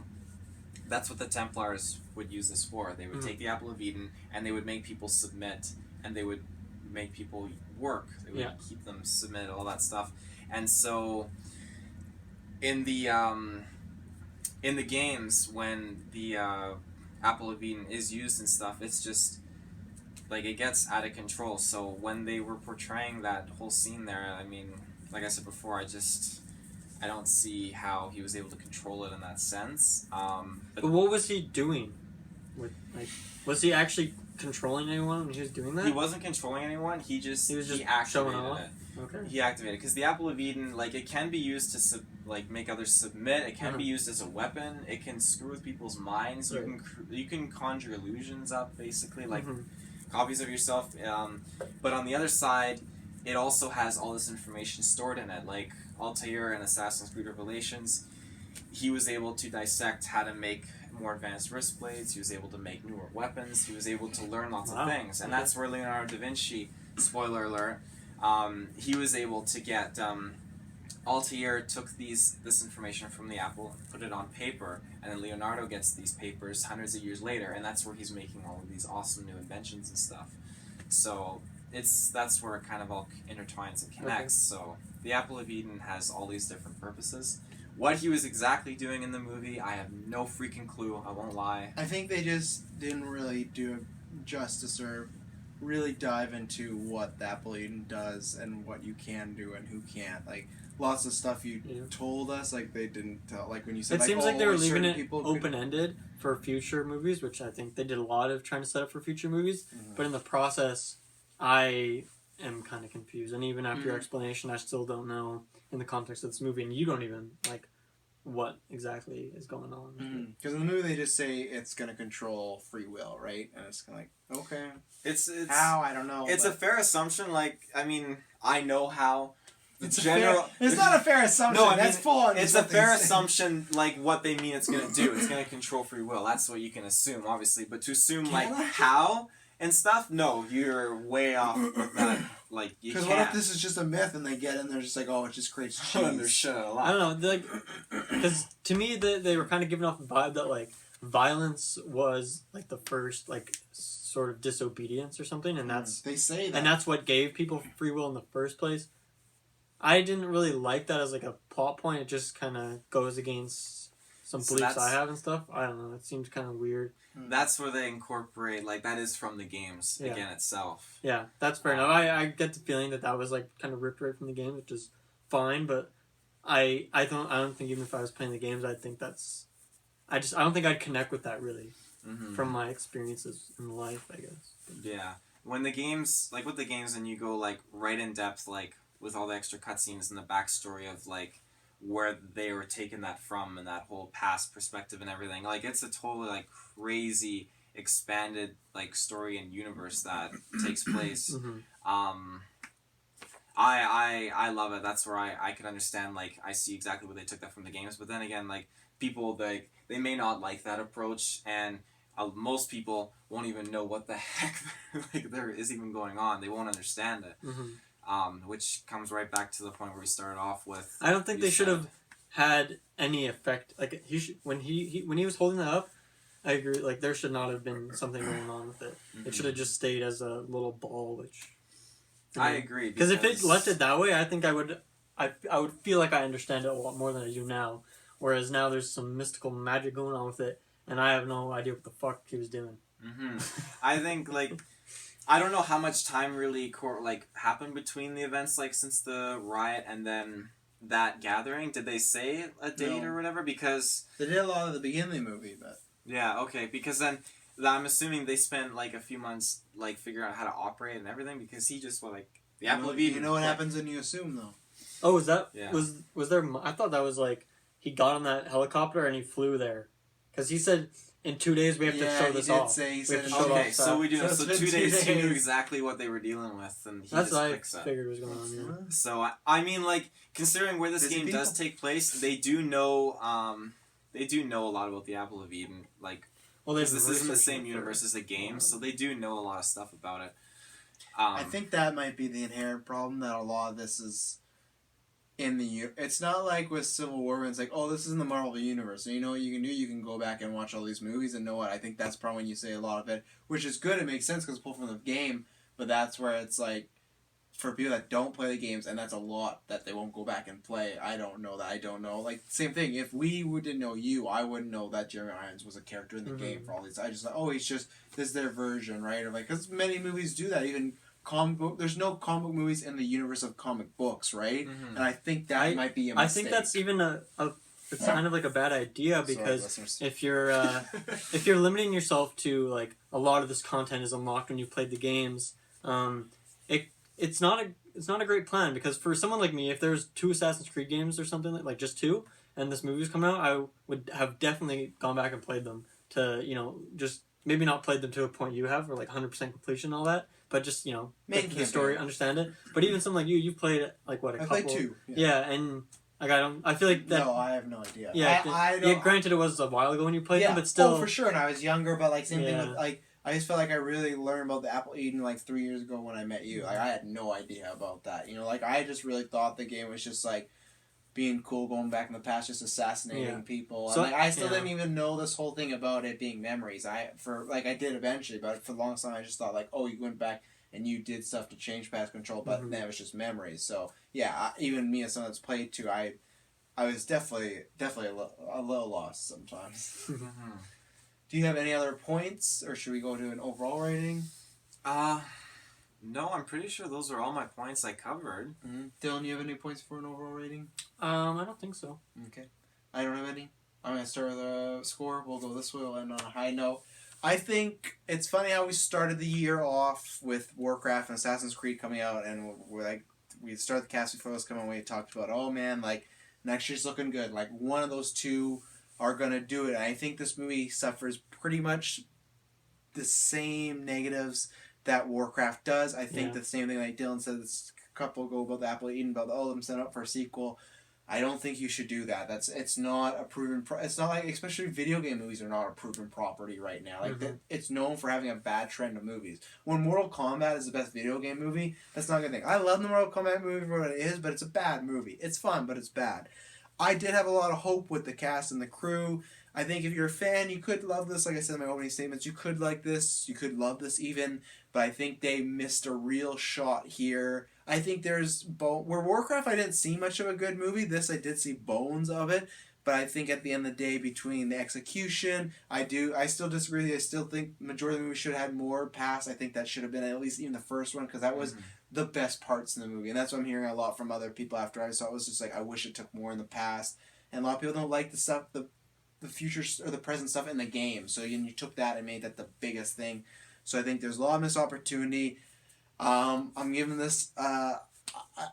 that's what the Templars would use this for. They would take the Apple of Eden and they would make people submit, and they would make people work. They would keep them submit, all that stuff, and so. In the games, when the Apple of Eden is used and stuff, it's just like it gets out of control. So when they were portraying that whole scene there, I mean, like I said before, I don't see how he was able to control it in that sense. But what was he doing? Was he actually controlling anyone when he was doing that? He wasn't controlling anyone. He activated showing off. it. Okay. He activated because the Apple of Eden, like, it can be used to make others submit. It can be used as a weapon. It can screw with people's minds. Right. You can conjure illusions up, basically, like copies of yourself. But on the other side, it also has all this information stored in it. Like Altair in Assassin's Creed Revelations, he was able to dissect how to make more advanced wrist blades. He was able to make newer weapons. He was able to learn lots of things, and that's where Leonardo da Vinci, spoiler alert, he was able to get. Altair took this information from the Apple and put it on paper, and then Leonardo gets these papers hundreds of years later, and that's where he's making all of these awesome new inventions and stuff. So that's where it kind of all intertwines and connects. Okay. So the Apple of Eden has all these different purposes. What he was exactly doing in the movie, I have no freaking clue. I won't lie. I think they just didn't really do it justice or really dive into what the Apple of Eden does and what you can do and who can't. Like, lots of stuff you told us, like, they didn't tell. Like, when you said, it seems like they were leaving it open-ended for future movies, which I think they did a lot of trying to set up for future movies. But in the process, I am kind of confused. And even after your explanation, I still don't know in the context of this movie, and you don't even, like, what exactly is going on. Because in the movie, they just say it's going to control free will, right? And it's kind of like, okay. It's how? I don't know. It's a fair assumption. Like, I mean, I know how... It's not a fair assumption. No, I mean, that's full on. It's a fair assumption, like what they mean it's going to do. It's going to control free will. That's what you can assume, obviously. But to assume how and stuff, no, you're way off with that. Like, you can't. Because what if this is just a myth and they get in, they're just like, oh, it just creates cheese. They're shit a lot. I don't know. Like, because to me, they were kind of giving off the vibe that like violence was like the first like sort of disobedience or something, and that's they say that, and that's what gave people free will in the first place. I didn't really like that as like a plot point. It just kind of goes against some beliefs I have and stuff. I don't know. It seems kind of weird. That's where they incorporate, like, that is from the games again itself. Yeah, that's fair enough. I get the feeling that was like kind of ripped right from the game, which is fine. But I don't think even if I was playing the games, I don't think I'd connect with that really from my experiences in life, I guess. Yeah, when the games, like with the games, and you go like right in depth, like, with all the extra cutscenes and the backstory of, like, where they were taking that from and that whole past perspective and everything. Like, it's a totally, like, crazy, expanded, like, story and universe that takes place. I love it. That's where I can understand, like, I see exactly where they took that from the games. But then again, like, people, they may not like that approach, and most people won't even know what the heck like there is even going on. They won't understand it. Which comes right back to the point where we started off with. I don't think they should have had any effect. Like when he was holding that up, I agree. Like there should not have been something going on with it. It should have just stayed as a little ball. Which I agree. Because if it left it that way, I think I would feel like I understand it a lot more than I do now. Whereas now there's some mystical magic going on with it, and I have no idea what the fuck he was doing. I think like. I don't know how much time really happened between the events, like, since the riot and then that gathering. Did they say a date or whatever? Because they did a lot at the beginning of the movie, but yeah, okay. Because then I'm assuming they spent like a few months like figuring out how to operate and everything. Because he just the Apple of Eden. You know what happens when you assume though. Oh, was that Yeah. was there? I thought that was like he got on that helicopter and he flew there, because he said in 2 days we have to show this off. Say, he We said have to in show it Okay, off, so we do know. So So it's been 2 2 days, he knew days. exactly what they were dealing with, and he That's just what I fixed it. figured was going on. Yeah. So I mean, like, considering where this Busy game people. does take place, they do know a lot about the Apple of Eden. Like, Well, they've this is in the researched same it universe for- as the game, so they do know a lot of stuff about it. I think that might be the inherent problem, that a lot of this is in the it's not like with Civil War when it's like, oh, this is in the Marvel universe, so you know what you can do, you can go back and watch all these movies and know what. I think that's probably when you say a lot of it, which is good, it makes sense because it's pulled from the game, but that's where it's like, for people that don't play the games, and that's a lot that they won't go back and play. I don't know. Like, same thing, if we didn't know you, I wouldn't know that Jeremy Irons was a character in the game for all these. I just thought, oh, he's just, this is their version, right? Or like, because many movies do that, even comic book, there's no comic book movies in the universe of comic books, right? And I think that might be a mistake. I think that's even it's kind of like a bad idea, because Sorry, if you're limiting yourself to like a lot of this content is unlocked when you've played the games, it's not a great plan, because for someone like me, if there's 2 Assassin's Creed games or something like just 2, and this movie's coming out, I would have definitely gone back and played them to, just maybe not played them to a point you have, or like 100% completion and all that, but just, get the story, understand it. But even someone like you've played like what, a couple? I played 2. Yeah, and like I feel like that. No, I have no idea. Yeah, I don't. Granted, it was a while ago when you played them, but still. Oh, for sure. And I was younger, but like same thing Yeah. with like, I just felt like I really learned about the Apple Eden like 3 years ago when I met you. Like, I had no idea about that. Like, I just really thought the game was just like being cool, going back in the past, just assassinating people. So, and like, I still didn't even know this whole thing about it being memories. I did eventually, but for the longest time I just thought like, oh, you went back and you did stuff to change past control, but then it was just memories. So yeah, even me as someone that's played too, I was definitely a little lost sometimes. Do you have any other points, or should we go to an overall rating? No, I'm pretty sure those are all my points I covered. Dylan, you have any points for an overall rating? I don't think so. Okay. I don't have any. I'm going to start with a score. We'll go this way. We'll end on a high note. I think it's funny how we started the year off with Warcraft and Assassin's Creed coming out, and we started the cast before those coming out, we talked about, oh man, like, next year's looking good. Like, one of those two are going to do it. And I think this movie suffers pretty much the same negatives that Warcraft does. I think the same thing like Dylan said this couple ago about the Apple Eden, about I'm set up for a sequel. I don't think you should do that. It's not a proven. It's not like, especially video game movies are not a proven property right now. Like it's known for having a bad trend of movies. When Mortal Kombat is the best video game movie, that's not a good thing. I love the Mortal Kombat movie for what it is, but it's a bad movie. It's fun, but it's bad. I did have a lot of hope with the cast and the crew. I think if you're a fan, you could love this. Like I said in my opening statements, you could like this. You could love this even. But I think they missed a real shot here. I think there's where Warcraft I didn't see much of a good movie. This I did see bones of it. But I think at the end of the day, between the execution, I still disagree. I still think the majority of the movie should have had more past. I think that should have been at least even the first one, because that was the best parts in the movie. And that's what I'm hearing a lot from other people after I saw it. Was just like, I wish it took more in the past. And a lot of people don't like the stuff, the future or the present stuff in the game. So you took that and made that the biggest thing. So I think there's a lot of missed opportunity. I'm giving this. I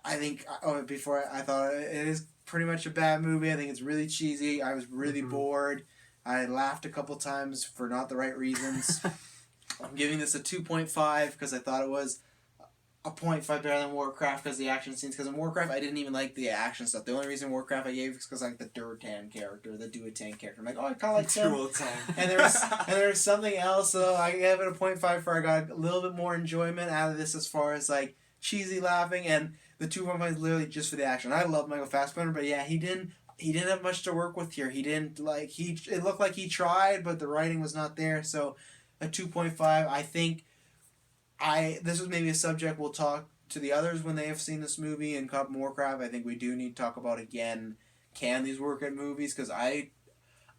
think before I thought it is pretty much a bad movie. I think it's really cheesy. I was really bored. I laughed a couple times for not the right reasons. I'm giving this a 2.5 because I thought it was a 0.5 better than Warcraft because the action scenes. Because in Warcraft, I didn't even like the action stuff. The only reason Warcraft I gave is because I like the Durotan character, the Duotan character. I'm like, oh, I kind of like him. And there was something else, so I gave it a 0.5 for I got a little bit more enjoyment out of this as far as like cheesy laughing, and the 2.5 is literally just for the action. I love Michael Fassbender, but yeah, he didn't have much to work with here. It looked like he tried, but the writing was not there. So a 2.5. I think this was maybe a subject we'll talk to the others when they have seen this movie and Cup Warcraft. I think we do need to talk about again, can these work at movies? Because I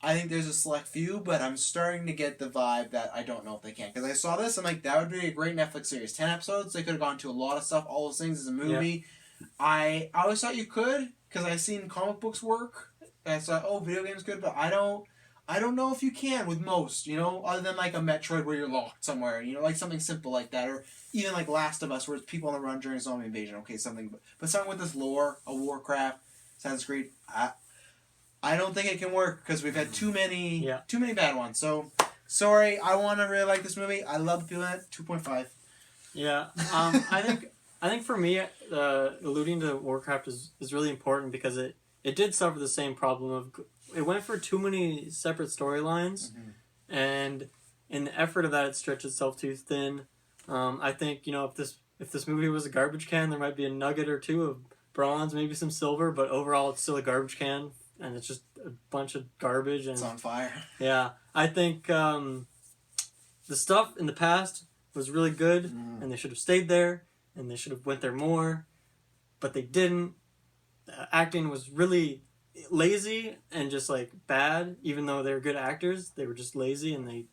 think there's a select few, but I'm starting to get the vibe that I don't know if they can. Because I saw this, I'm like, that would be a great Netflix series. 10 episodes, they could have gone to a lot of stuff, all those things as a movie. Yeah. I always thought you could, because I've seen comic books work. I thought, video games good, but I don't I don't know if you can with most, other than like a Metroid where you're locked somewhere, like something simple like that, or even like Last of Us where it's people on the run during a zombie invasion. Okay, something, but something with this lore, a Warcraft, Assassin's Creed, I don't think it can work because we've had too many bad ones. So, sorry, I want to really like this movie. I love the people in it. 2.5. Yeah, I think for me, alluding to Warcraft is really important because it did suffer the same problem of it went for too many separate storylines, and in the effort of that, it stretched itself too thin. I think if this movie was a garbage can, there might be a nugget or two of bronze, maybe some silver, but overall, it's still a garbage can, and it's just a bunch of garbage. And It's on fire. yeah, I think the stuff in the past was really good, and they should have stayed there, and they should have went there more, but they didn't. The acting was really lazy and just like bad, even though they were good actors. They were just lazy, and they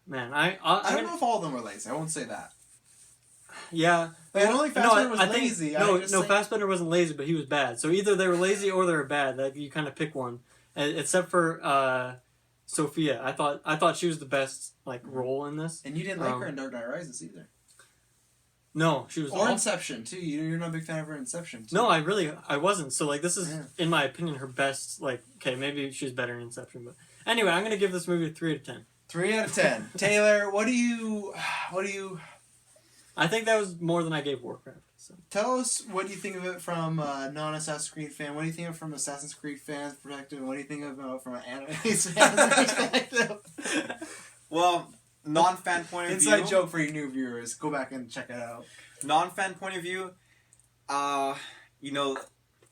man, I don't know if all of them were lazy. I won't say that. Yeah, I don't think Fassbender was I think, lazy. No, Fassbender wasn't lazy, but he was bad. So either they were lazy or they were bad. Like you kind of pick one, except for Sophia. I thought she was the best role in this. And you didn't like her in Dark Knight Rises either. No, she was. Or Inception too. You're not a big fan of her in Inception. Too. No, I wasn't. So this is, in my opinion, her best. Okay, maybe she's better in Inception, but anyway, I'm gonna give this movie a 3 out of 10. 3 out of 10. Taylor, what do you? I think that was more than I gave Warcraft. So. Tell us what do you think of it from a non-Assassin's Creed fan. What do you think of it from Assassin's Creed fans' perspective? What do you think of it from an anime fan's perspective? Well, non-fan point of view. Inside joke for you new viewers. Go back and check it out. Non-fan point of view, the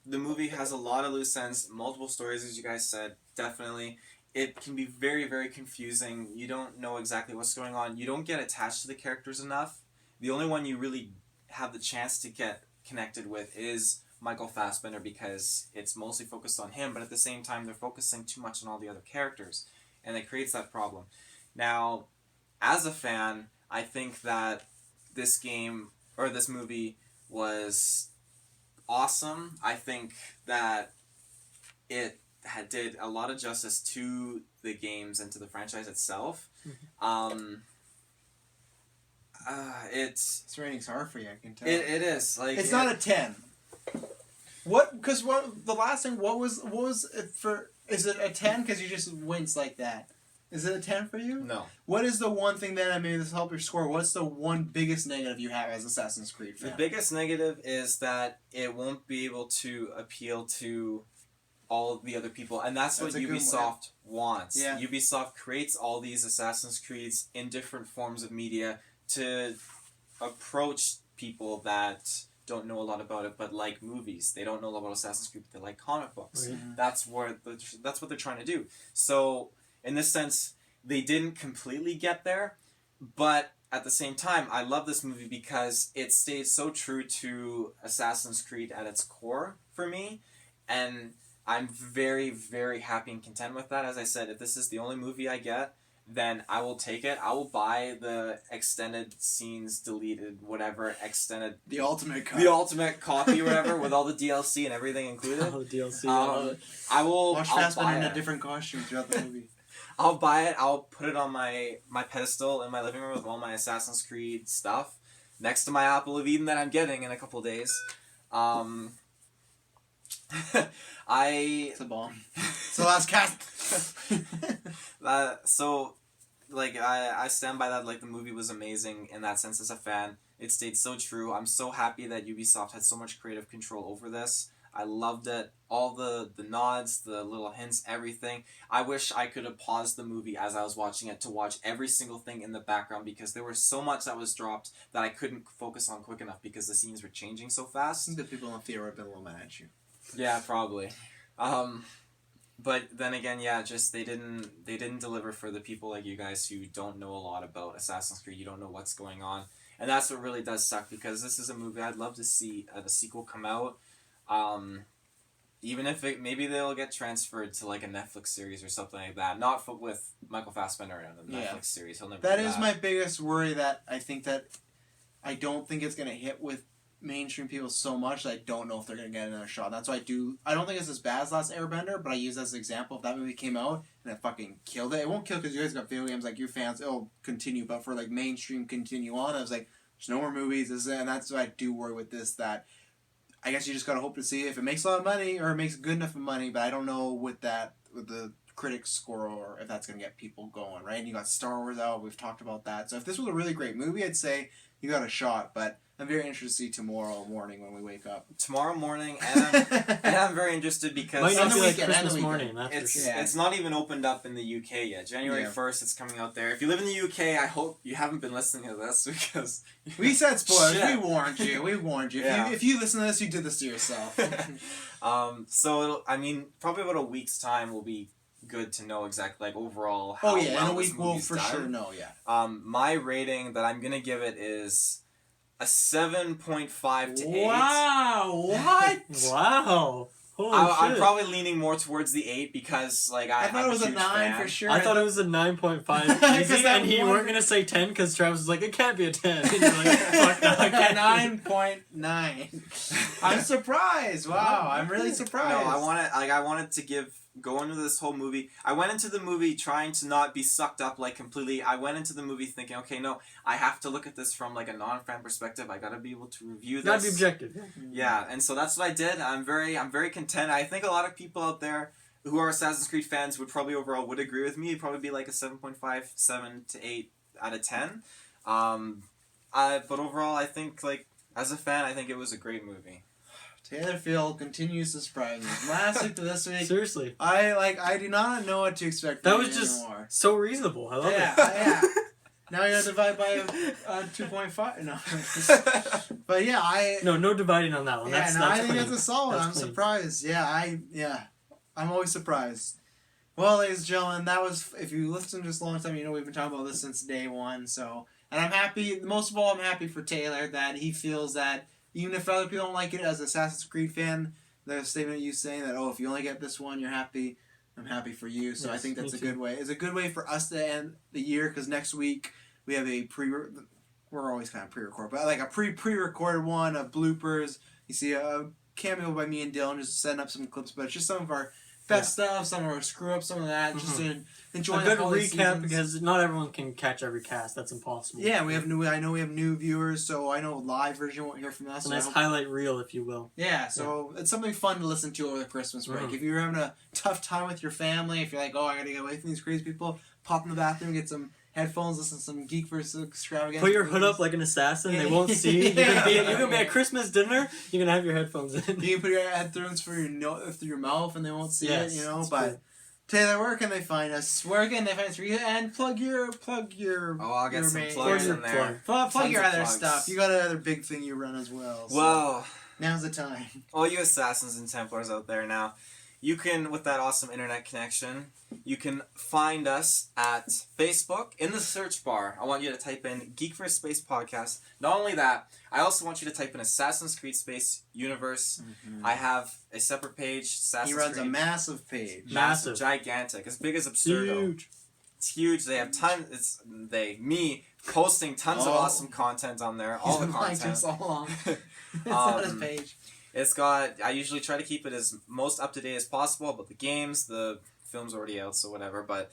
movie has a lot of loose ends, multiple stories, as you guys said, definitely. It can be very, very confusing. You don't know exactly what's going on. You don't get attached to the characters enough. The only one you really have the chance to get connected with is Michael Fassbender because it's mostly focused on him, but at the same time, they're focusing too much on all the other characters, and it creates that problem. Now, as a fan, I think that this game, or this movie, was awesome. I think that it did a lot of justice to the games and to the franchise itself. This rating's hard for you, I can tell. It is it's not a 10. The last thing? What was it for? Is it a 10? Because you just wince like that. Is it a 10 for you? No. What is the one thing that maybe this help your score? What's the one biggest negative you have as Assassin's Creed fan? The biggest negative is that it won't be able to appeal to all the other people, and that's what Ubisoft wants. Yeah. Ubisoft creates all these Assassin's Creeds in different forms of media to approach people that don't know a lot about it, but like movies. They don't know a lot about Assassin's Creed, but they like comic books. Right. That's what they're trying to do. So, in this sense, they didn't completely get there, but at the same time, I love this movie because it stayed so true to Assassin's Creed at its core for me, and I'm very, very happy and content with that. As I said, if this is the only movie I get, then I will take it. I will buy the extended scenes, deleted, whatever, extended... The ultimate cut. The ultimate copy, whatever, with all the DLC and everything included. All the DLC. I will... Watch Fassbender in a different costume throughout the movie. I'll buy it. I'll put it on my pedestal in my living room with all my Assassin's Creed stuff, next to my Apple of Eden that I'm getting in a couple days. It's a bomb. It's the last cast. I stand by that. The movie was amazing in that sense as a fan. It stayed so true. I'm so happy that Ubisoft had so much creative control over this. I loved it. All the nods, the little hints, everything. I wish I could have paused the movie as I was watching it to watch every single thing in the background because there was so much that was dropped that I couldn't focus on quick enough because the scenes were changing so fast. I think the people in the theater have been a little mad at you. Yeah, probably. But then again, just they didn't deliver for the people like you guys who don't know a lot about Assassin's Creed. You don't know what's going on, and that's what really does suck because this is a movie I'd love to see the sequel come out. Even if maybe they'll get transferred to a Netflix series or something like that. Not with Michael Fassbender in the Netflix series. He'll never. That is my biggest worry. That I don't think it's gonna hit with mainstream people so much that I don't know if they're gonna get another shot. That's why I don't think it's as bad as Last Airbender, but I use that as an example. If that movie came out and it fucking killed it, it won't kill because you guys got video games like your fans. It'll continue, but for like mainstream continue on, I was like, there's no more movies. And that's what I do worry with this. That I guess you just gotta hope to see if it makes a lot of money or it makes good enough of money. But I don't know with the critics score or if that's gonna get people going, right? And you got Star Wars out. We've talked about that. So if this was a really great movie, I'd say you got a shot. But I'm very interested to see tomorrow morning when we wake up. Tomorrow morning, and I'm very interested because Might not the be like weekend, Christmas and the morning. That's for it's sure. Yeah. it's not even opened up in the UK yet. January 1st, it's coming out there. If you live in the UK, I hope you haven't been listening to this because We said spoilers. Shit. We warned you. We warned you. Yeah. If you listen to this, you did this to yourself. So probably about a week's time will be good to know exactly like overall how in well a this week we'll movie's for done. sure know. Yeah. My rating that I'm gonna give it is a 7.5 to 8. Wow! What? Wow. Holy I'm shit. probably leaning more towards the 8 because like I thought I'm it was a huge 9 fan. for sure. I thought it was a 9.5 'Cause easy, that and you one- weren't going to say 10 because Travis was like, it can't be a 10. And you're like, fuck no, it can't be. 9.9. I'm surprised. Wow, I'm really surprised. No, I wanted to go into this whole movie. I went into the movie trying to not be sucked up like completely. I went into the movie thinking, okay, no, I have to look at this from like a non-fan perspective. I gotta be able to review this. Gotta be objective. Yeah, and so that's what I did. I'm very content. I think a lot of people out there who are Assassin's Creed fans would probably overall would agree with me. It'd probably be like a 7.5, 7 to 8 out of 10. But overall, I think like as a fan, I think it was a great movie. Taylor Field continues to surprise me. From last week to this week, Seriously. I do not know what to expect. That from was you just anymore. so reasonable. I love Yeah, it. yeah. Now you're gonna divide by 2.5. No, but yeah, No dividing on that one. Yeah, That's, no, that's I think clean. that's a solid. That's I'm clean. surprised. I'm always surprised. Well, ladies and gentlemen, that was, if you listen to this a long time, you know we've been talking about this since day one. So, and I'm happy. Most of all, I'm happy for Taylor that he feels that even if other people don't like it, as an Assassin's Creed fan, the statement you saying that if you only get this one, you're happy. I'm happy for you. So I Yes, think that's me a too. good way. It's a good way for us to end the year because next week we have we're always kind of pre-record, but like a pre-recorded one of bloopers. You see a cameo by me and Dylan just setting up some clips, but it's just some of our best stuff, some of our screw-ups, some of that, just to enjoy A good the holiday recap seasons. because not everyone can catch every cast. That's impossible. Yeah, I know we have new viewers, so I know live version won't hear from us. It's a So I nice hope- highlight reel, if you will. yeah, so it's something fun to listen to over the Christmas break. Mhm. If you're having a tough time with your family, if you're like, oh, I gotta get away from these crazy people, pop in the bathroom, get some headphones, listen to some GeekVerse extravaganza. Put your hood up like an assassin. They won't see. You can be at Christmas dinner. You can have your headphones in. You can put your headphones through your mouth and they won't see Yes, it, you know. it's But cool. Taylor, where can they find us? Where can they find us? And plug your. Oh, I'll get your some main- plugs your in there. Plug Tons your of other plugs. stuff. You got another big thing you run as well. So Well, now's the time. all you Assassins and Templars out there now, you can, with that awesome internet connection, you can find us at Facebook in the search bar. I want you to type in GeekVerse Space Podcast. Not only that, I also want you to type in Assassin's Creed Space Universe. I have a separate page. Assassin's He runs Creed. a massive page. Massive. Gigantic, as big as Absurdo. Huge. It's huge. They have me posting tons of Oh. awesome content on there. He's All the been lying to content. us all along. It's not his Um, page. It's got. I usually try to keep it as most up to date as possible. But the games, the film's already out, so whatever. But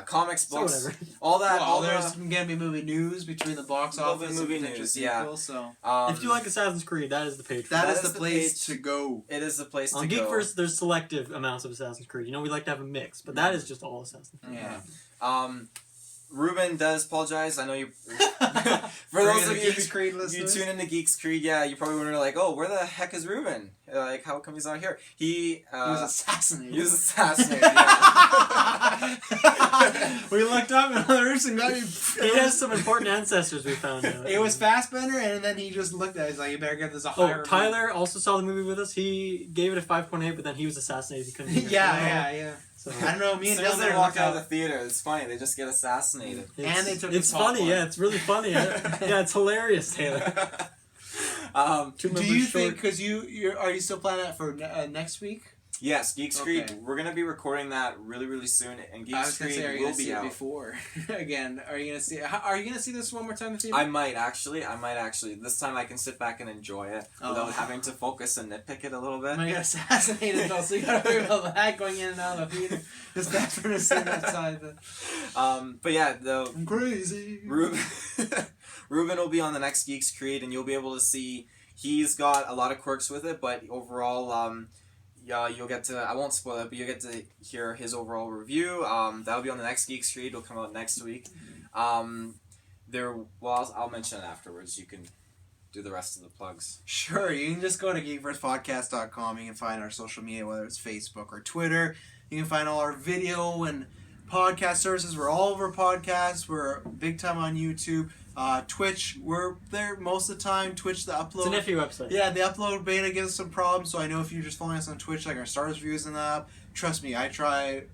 comics, So books, whatever. all that. Well, all there's the, gonna be movie news between the box Little bit office movie and potential news, yeah. sequels, so If you like Assassin's Creed, that is the page. that That is is the the place page. to go. it is the place On to go. GeekVerse, there's selective amounts of Assassin's Creed. You know, we like to have a mix, but that is just all Assassin's Creed. Yeah. Ruben does apologize. I know you. For For those of you Geeks Creed you listeners. tune into Geeks Creed, yeah, you probably wonder like, oh, where the heck is Ruben? Like, how come he's not here? He was assassinated. He was assassinated. Yeah. We looked up and there's some guy. He has some important ancestors we found out. It was Fassbender, and then he just looked at it. He's like, you better get this a Oh, higher. Tyler also saw the movie with us. He gave it a 5.8, but then he was assassinated. He couldn't. be here. yeah. So, I don't know. Me As and soon as Dylan they there walk looked out of up. the theater, it's funny. They just get assassinated. And they took It's the funny, popcorn. yeah. It's really funny. Yeah, it's hilarious, Taylor. Two Do members you short. think? Because are you still planning that for next week? Yes, Geek Street. Okay. We're gonna be recording that really soon, and Geek I was gonna Street say, are you will gonna see be it out. before? Again, are you gonna see this one more time in the theater? I might actually. This time I can sit back and enjoy it without having to focus and nitpick it a little bit. I got assassinated though, so you gotta worry about that going in and out of the theater. Just that for the scene outside. But yeah, I'm crazy. Ruben will be on the next Geeks Create, and you'll be able to see he's got a lot of quirks with it, but overall, yeah, you'll get to, I won't spoil it, but you'll get to hear his overall review. That'll be on the next Geeks Create. It'll come out next week. I'll mention it afterwards. You can do the rest of the plugs. Sure, you can just go to GeekVersePodcast.com. You can find our social media, whether it's Facebook or Twitter. You can find all our video and podcast services. We're all over podcasts. We're big time on YouTube. Twitch, we're there most of the time. Twitch, the upload. It's an iffy website. Yeah, the upload beta gives us some problems, so I know if you're just following us on Twitch, like our stars reviews and that, trust me, I try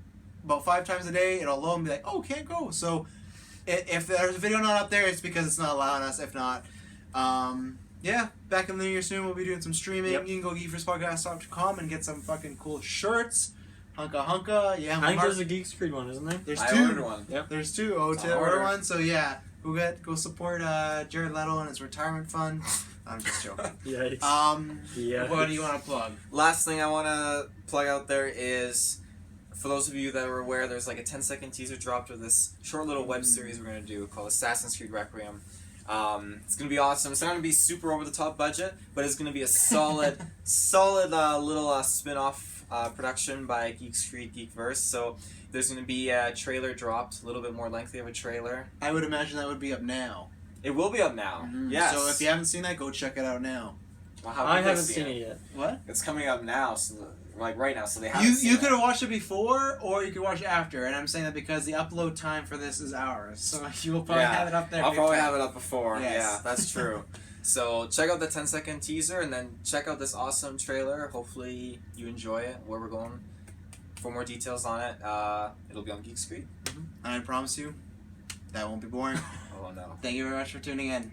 about 5 times a day, it'll load and be like, oh, can't go. So if there's a video not up there, it's because it's not allowing us. If not, yeah, back in the new year soon, we'll be doing some streaming. Yep. You can go geekverspodcast.com and get some fucking cool shirts. Hunka. Yeah, I think there's a Geek Street one, isn't there? there's I 2. ordered one. Yep. There's 2. Oh, to order one. So yeah, go support Jared Leto and his retirement fund. I'm just joking. Yikes. Yeah. What do you want to plug? Last thing I want to plug out there is, for those of you that are aware, there's like a 10-second teaser dropped of this short little web series we're going to do called Assassin's Creed Requiem. It's going to be awesome. It's not going to be super over the top budget, but it's going to be a solid little spin-off production by Geek Street, GeekVerse. So there's going to be a trailer dropped, a little bit more lengthy of a trailer. I would imagine that would be up now. It will be up now. Yes. So if you haven't seen that, go check it out now. Well, how I could they haven't see seen it yet. What? It's coming up now, so like right now, so they haven't You seen could it. have watched it before, or you could watch it after, and I'm saying that because the upload time for this is hours, so you will probably have it up there. I'll probably have it up before. Yes. Yeah, that's true. So check out the 10-second teaser, and then check out this awesome trailer. Hopefully you enjoy it, where we're going. For more details on it, it'll be on Geek Street. And I promise you, that won't be boring. Oh no. Thank you very much for tuning in.